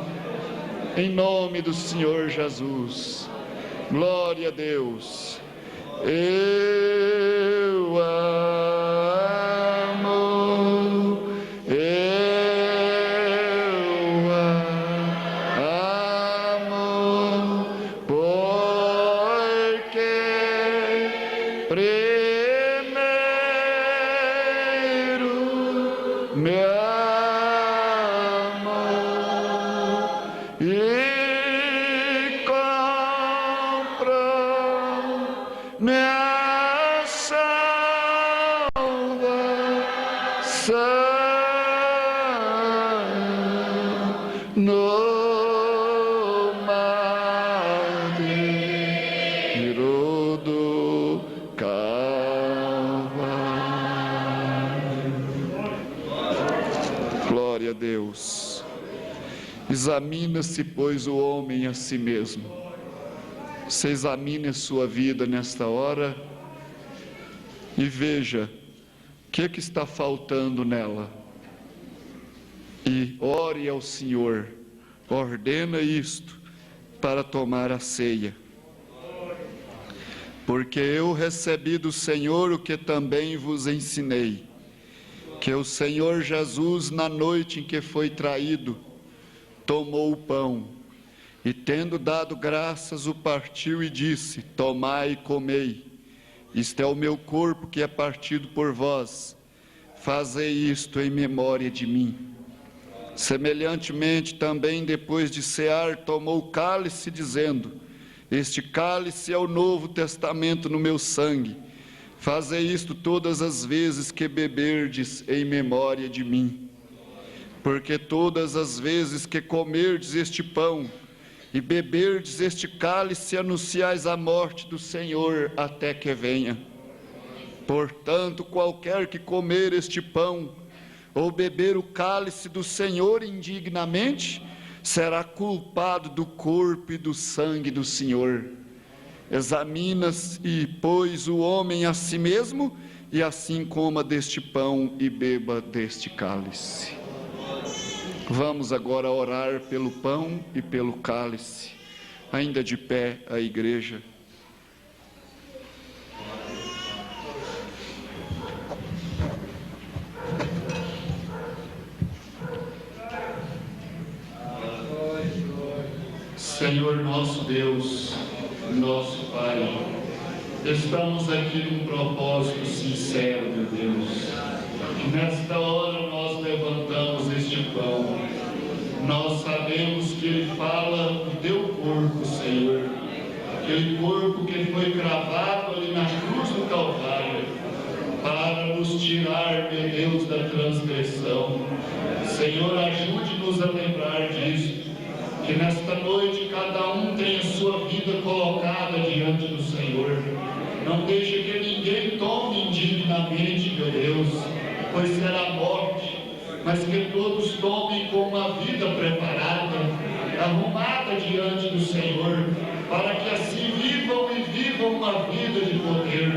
em nome do Senhor Jesus. Glória a Deus. Eu amo, porque primeiro me amou e comprou minha salvação no madeiro do Calvário. Glória a Deus. Examina-se, pois, o homem a si mesmo. Você examine a sua vida nesta hora e veja o que está faltando nela. E ore ao Senhor, ordena isto para tomar a ceia. Porque eu recebi do Senhor o que também vos ensinei, que o Senhor Jesus, na noite em que foi traído, tomou o pão, e tendo dado graças, o partiu e disse: tomai e comei, isto é o meu corpo que é partido por vós, fazei isto em memória de mim. Semelhantemente também, depois de cear, tomou o cálice, dizendo: este cálice é o novo testamento no meu sangue, fazei isto todas as vezes que beberdes em memória de mim. Porque todas as vezes que comerdes este pão e beberdes este cálice, anunciais a morte do Senhor até que venha. Portanto, qualquer que comer este pão ou beber o cálice do Senhor indignamente, será culpado do corpo e do sangue do Senhor. Examina-se, pois, o homem a si mesmo, e assim coma deste pão e beba deste cálice. Vamos agora orar pelo pão e pelo cálice. Ainda de pé a igreja. Senhor nosso Deus, nosso Pai, estamos aqui num propósito sincero, meu Deus. Nesta hora nós levantamos este pão. Nós sabemos que ele fala do teu corpo, Senhor. Aquele corpo que foi cravado ali na cruz do Calvário, para nos tirar, meu Deus, da transgressão. Senhor, ajude-nos a lembrar disso. Que nesta noite cada um tenha sua vida colocada diante do Senhor. Não deixe que ninguém tome indignamente, meu Deus, pois será morte, mas que todos tomem com uma vida preparada, arrumada diante do Senhor, para que assim vivam e vivam uma vida de poder.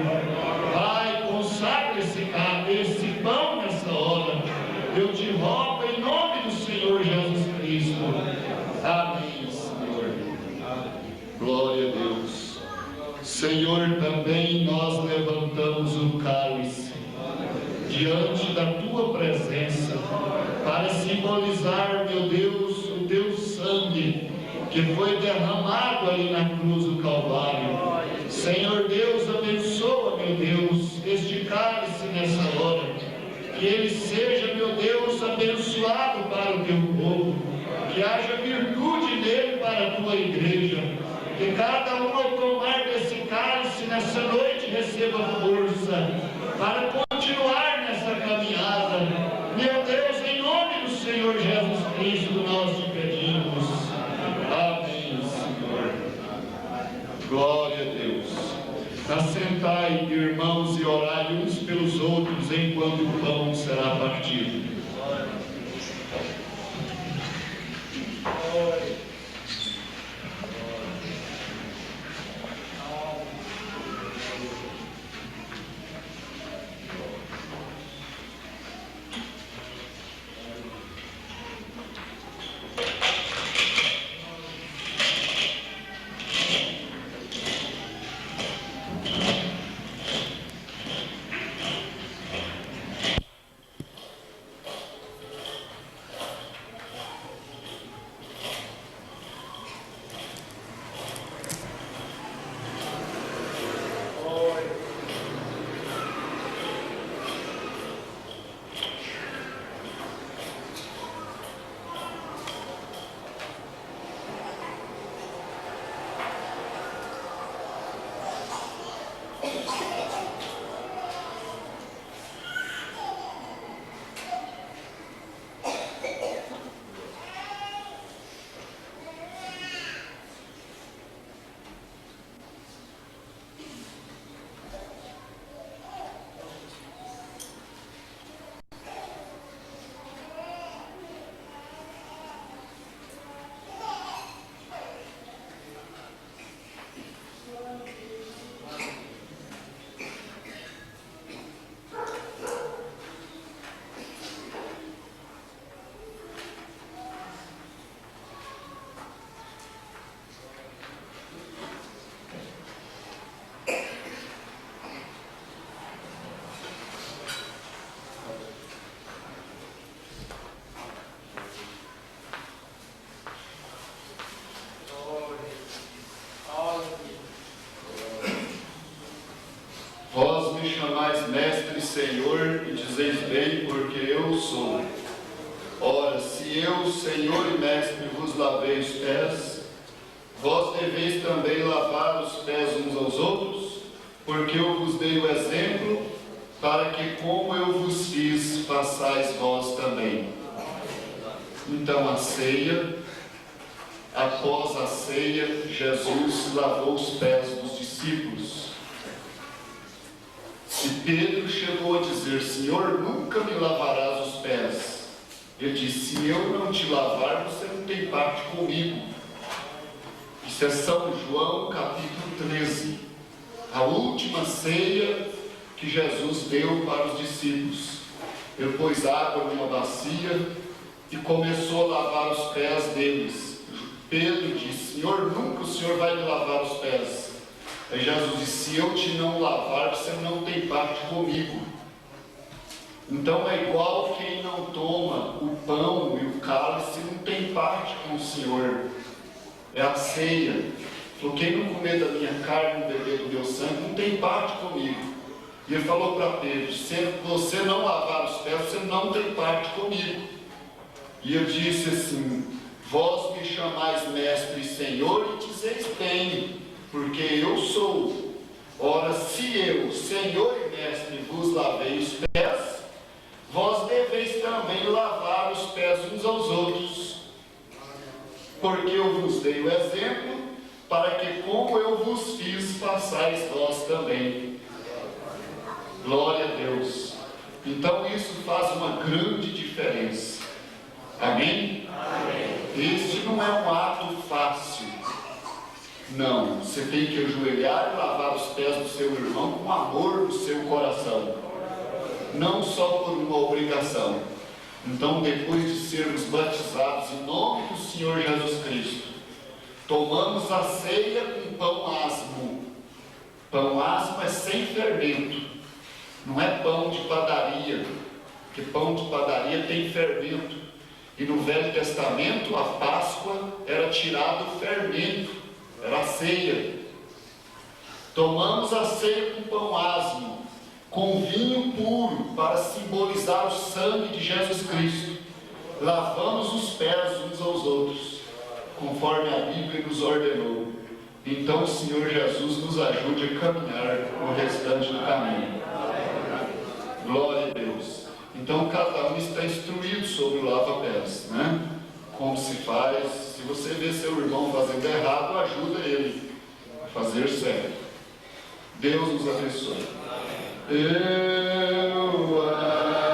Pai, consagre esse pão nessa hora. Eu te rogo em nome do Senhor Jesus Cristo. Amém, Senhor. Glória a Deus. Senhor, também nós levantamos o cálice diante da tua presença, para simbolizar, meu Deus, o teu sangue que foi derramado ali na cruz do Calvário. Senhor Deus, abençoa, meu Deus, este cálice nessa hora, que ele seja, meu Deus, abençoado para o teu povo, que haja virtude nele para a tua igreja, que cada um ao tomar desse cálice nessa noite receba força para continuar nessa caminhada. Meu Deus, em nome do Senhor Jesus Cristo, nós te pedimos. Amém, Senhor. Glória a Deus. Assentai, irmãos, e orai uns pelos outros enquanto o pão será partido. Mestre, Senhor, e dizeis bem, porque eu sou. Ora, se eu, Senhor e Mestre, vos lavei os pés, vós deveis também lavar os pés uns aos outros, porque eu vos dei o exemplo, para que como eu vos fiz, façais vós também. Então a ceia, após a ceia, Jesus lavou os pés dos discípulos. E Pedro chegou a dizer: Senhor, nunca me lavarás os pés. Ele disse: se eu não te lavar, você não tem parte comigo. Isso é São João capítulo 13, a última ceia que Jesus deu para os discípulos. Ele pôs água numa bacia e começou a lavar os pés deles. Pedro disse: Senhor, nunca o Senhor vai me lavar os pés. Aí Jesus disse: se eu te não lavar, você não tem parte comigo. Então é igual quem não toma o pão e o cálice, não tem parte com o Senhor. É a ceia. Falou: quem não comer da minha carne e beber do meu sangue, não tem parte comigo. E ele falou para Pedro: se você não lavar os pés, você não tem parte comigo. E ele disse assim: vós me chamais mestre e Senhor, e dizeis bem, porque eu sou. Ora, se eu, Senhor e mestre, vos lavei os pés, vós deveis também lavar os pés uns aos outros, porque eu vos dei o exemplo, para que como eu vos fiz, façais vós também. Glória a Deus. Então isso faz uma grande diferença. Amém? Amém. Este não é um ato fácil. Não, você tem que ajoelhar e lavar os pés do seu irmão com amor no seu coração, não só por uma obrigação. Então, depois de sermos batizados em nome do Senhor Jesus Cristo, tomamos a ceia com pão asmo. Pão asmo é sem fermento, não é pão de padaria, porque pão de padaria tem fermento. E no Velho Testamento, a Páscoa era tirado o fermento, era a ceia. Tomamos a ceia com pão asmo, com vinho puro, para simbolizar o sangue de Jesus Cristo. Lavamos os pés uns aos outros, conforme a Bíblia nos ordenou. Então o Senhor Jesus nos ajude a caminhar no restante do caminho. Glória a Deus. Então cada um está instruído sobre o lava-pés, né? Como se faz. Se você vê seu irmão fazendo errado, ajuda ele a fazer certo. Deus nos abençoe. Eu amo.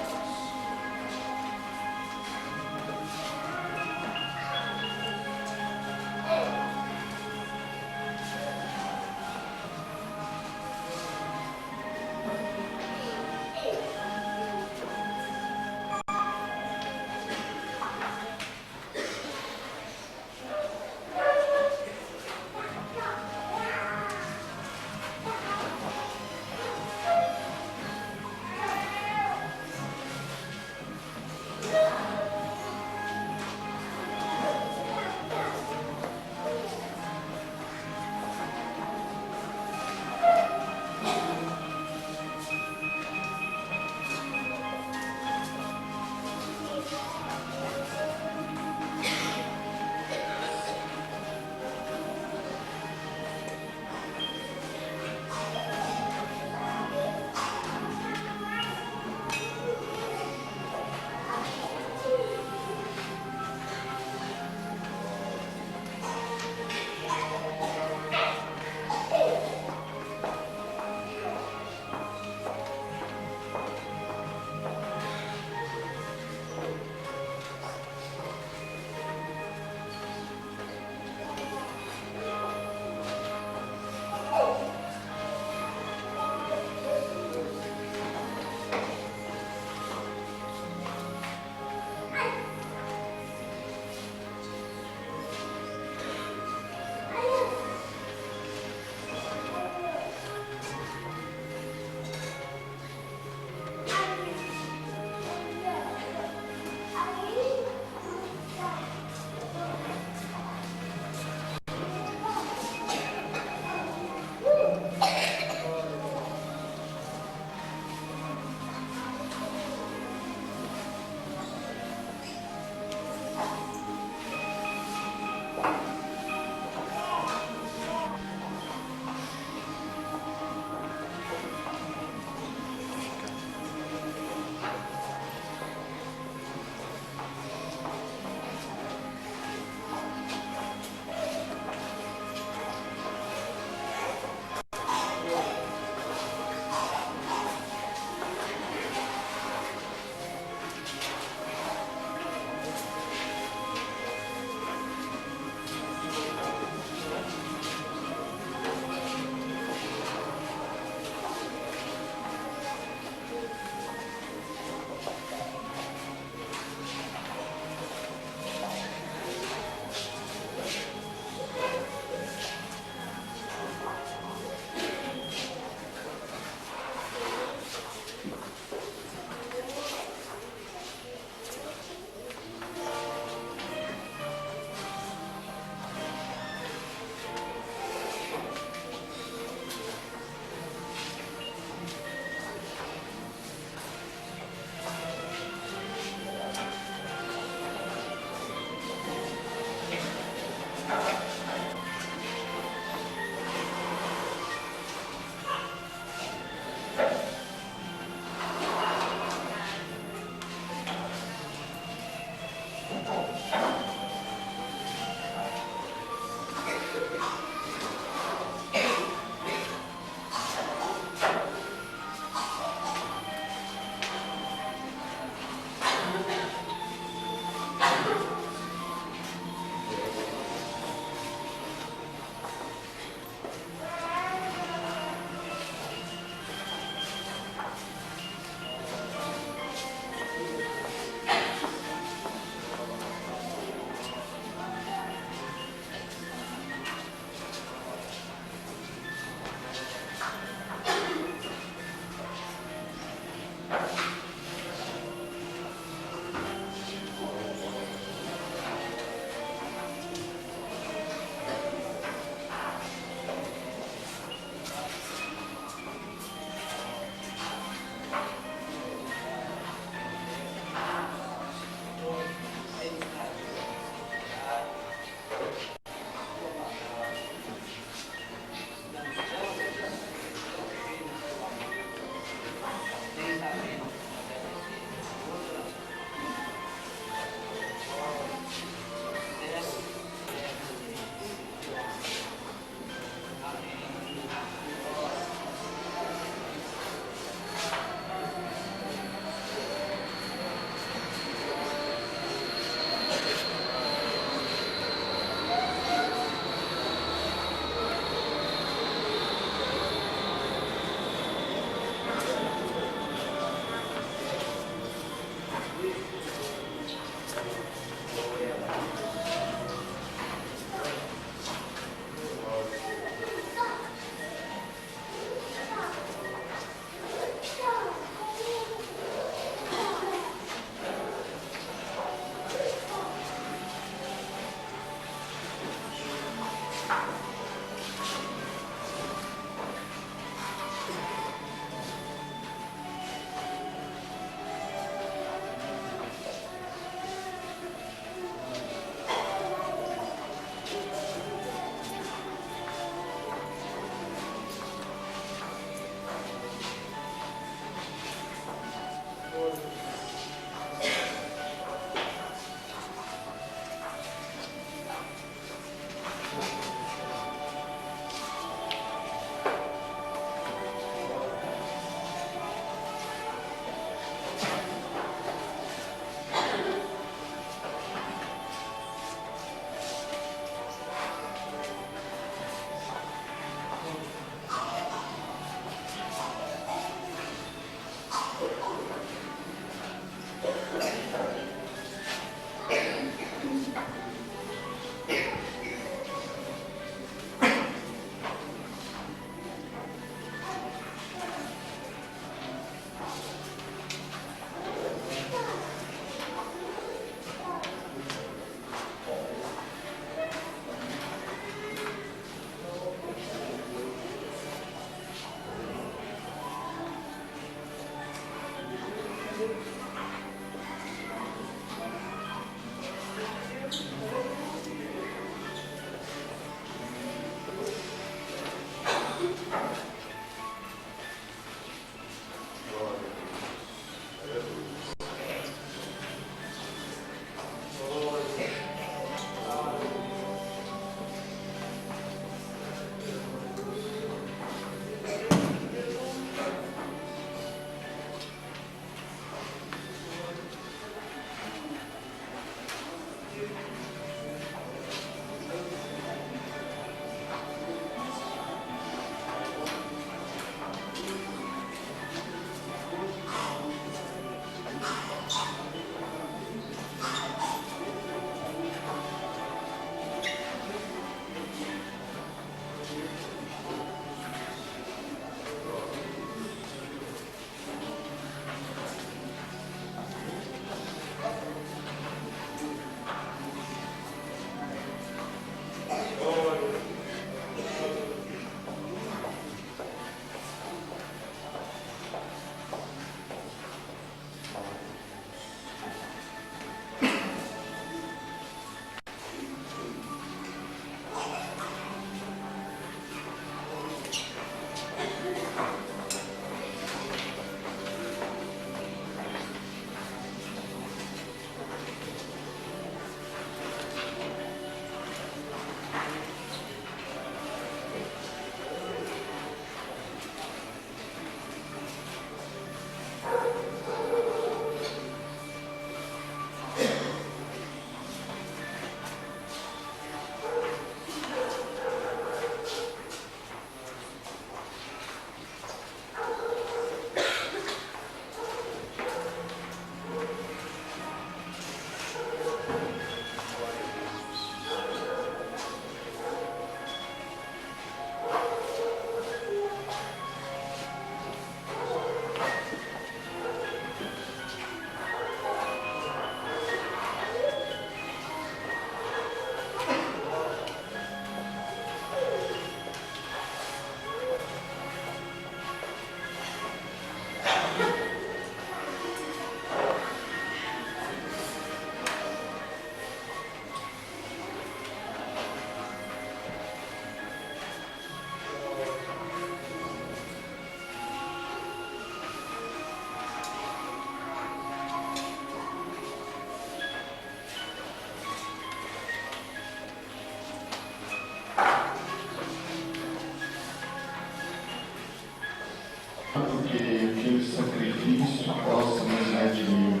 Que aquele sacrifício possa nos redimir.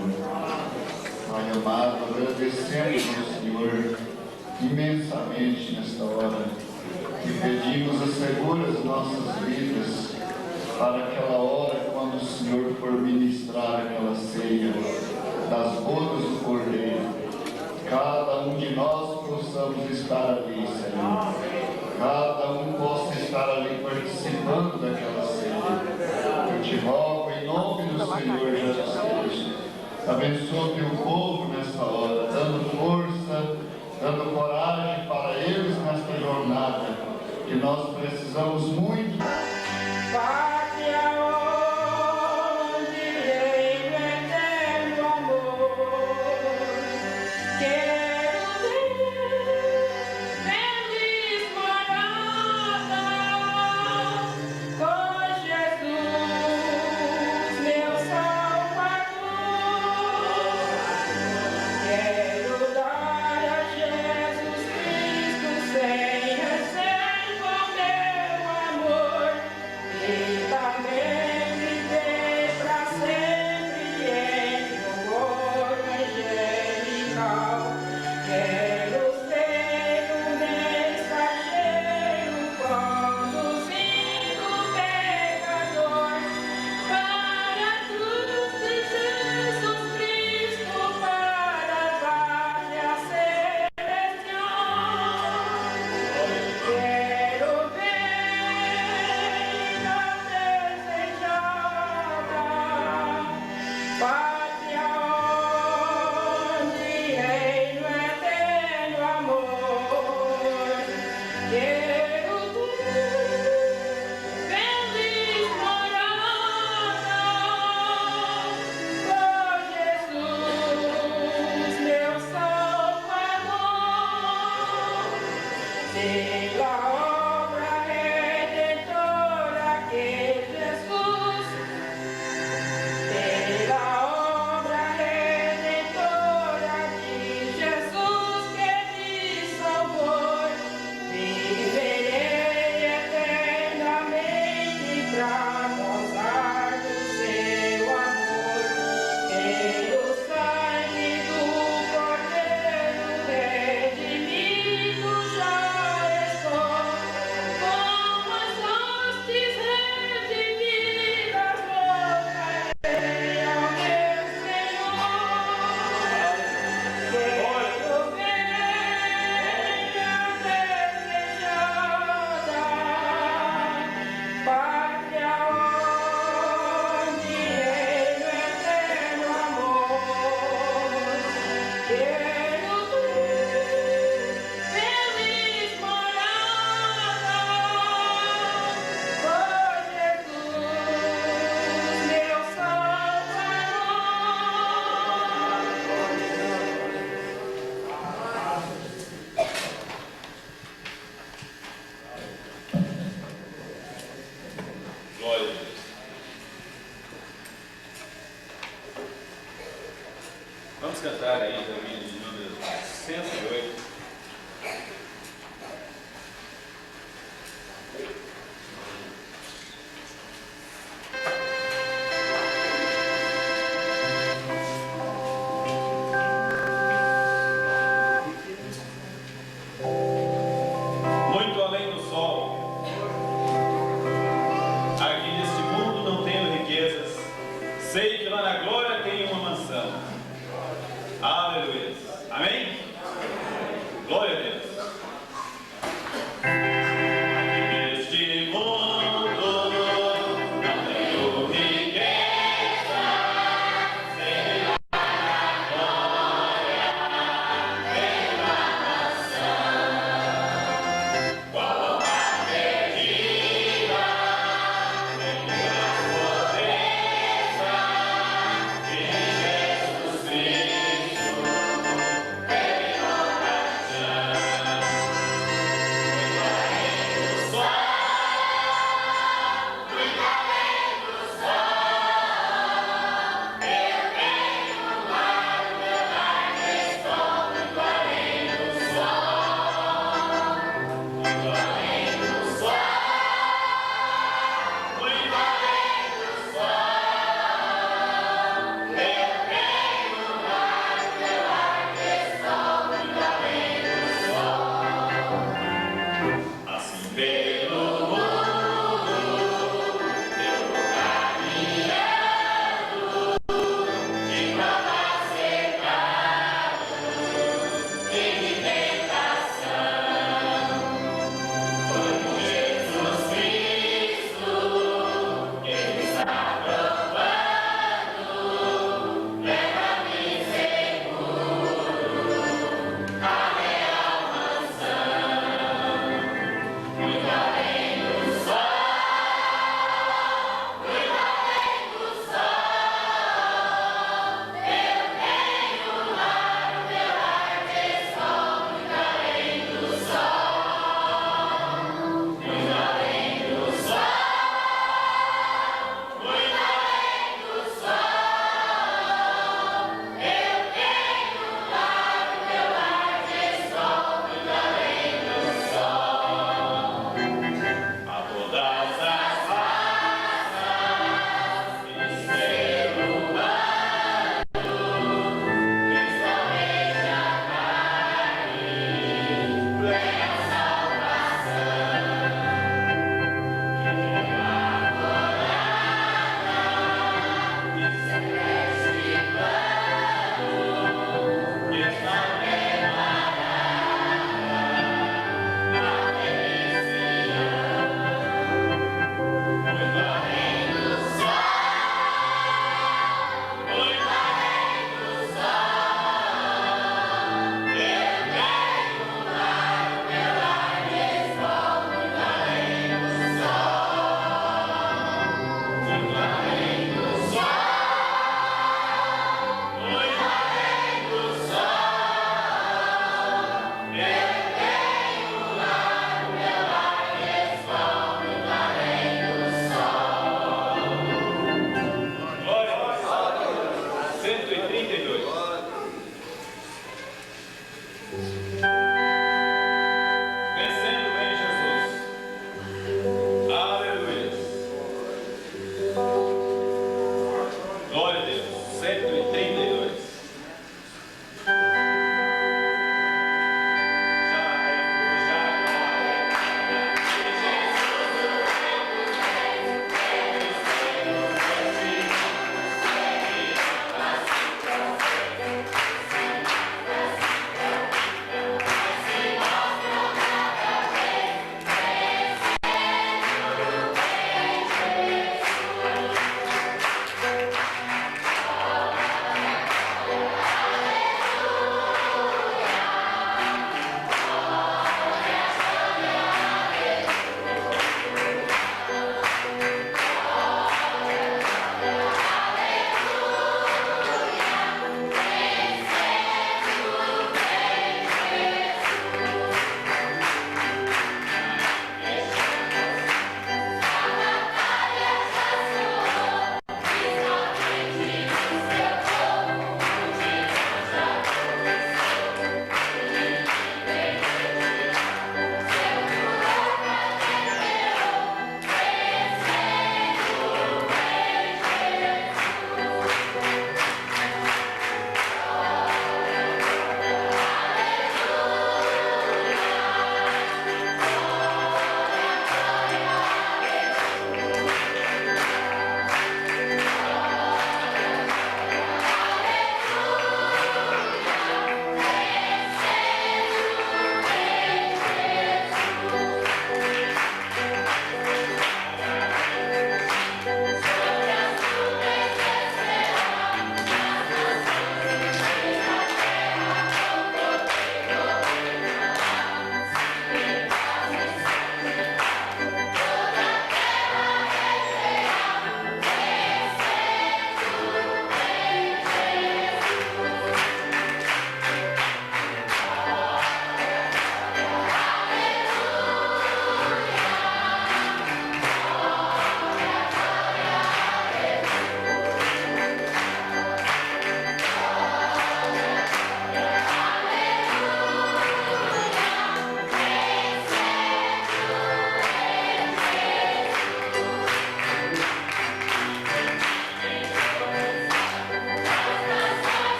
Pai amado, agradecemos ao Senhor imensamente nesta hora e pedimos assegura as nossas vidas para aquela hora quando o Senhor for ministrar aquela ceia das bodas do Cordeiro. Cada um de nós possamos estar ali, Senhor. Cada um possa estar ali participando daquela ceia. Eu te rogo em nome do Senhor Jesus Cristo. Abençoa o teu povo nesta hora, dando força dando coragem para eles nesta jornada, que nós precisamos muito. Vamos cantar aí também de número 108. Muito além do sol, aqui neste mundo não tenho riquezas, sei que lá na glória tenho uma mansão.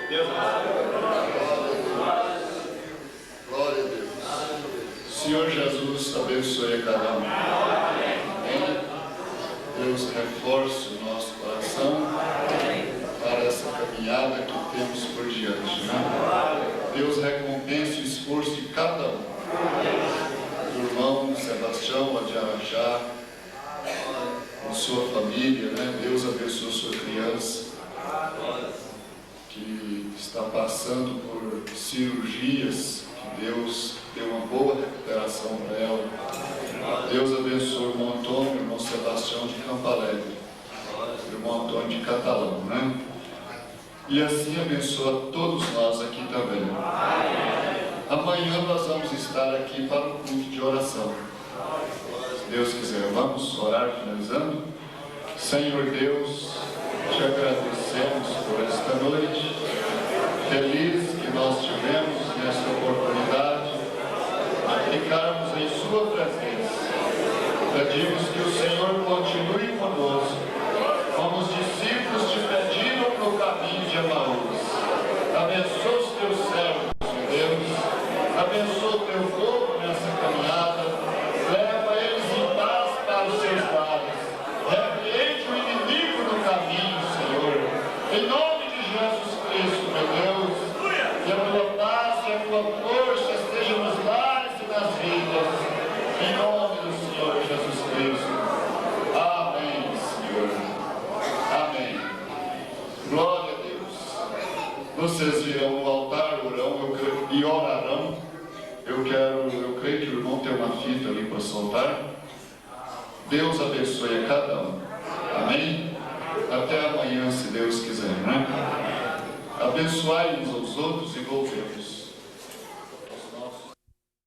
Deus abençoe. Glória a Deus. Senhor Jesus, abençoe a cada um. Amém. Deus reforce o nosso coração para essa caminhada que temos por diante, né? Deus recompense o esforço de cada um. Do irmão Sebastião, de Araxá, com sua família, né? Deus abençoe sua criança que está passando por cirurgias, que Deus dê uma boa recuperação para ela. Deus abençoe o irmão Antônio, o irmão Sebastião de Campo Alegre, o irmão Antônio de Catalão, né? E assim abençoa todos nós aqui também. Amanhã nós vamos estar aqui para o culto de oração. Se Deus quiser, vamos orar finalizando. Senhor Deus, te agradecemos por esta noite feliz que nós tivemos nesta oportunidade de ficarmos em sua presença. Pedimos que o Senhor continue conosco, como os discípulos te pediram no caminho de Emaús. Abençoa os teus servos, meu Deus. Abençoa o teu povo nessa caminhada. Leva eles em paz para os seus lares. Repreende o inimigo no caminho, Senhor. Em nome de Jesus Cristo, meu Deus. Que a tua paz e a tua força estejam nos lares e nas vidas. Em nome do Senhor Jesus Cristo. Amém, Senhor. Amém. Glória a Deus. Vocês virão no altar, e orarão. Eu creio que o irmão tem uma fita ali para soltar. Deus abençoe a cada um. Amém? Até amanhã, se Deus quiser, né? Abençoai uns aos outros e louvemos.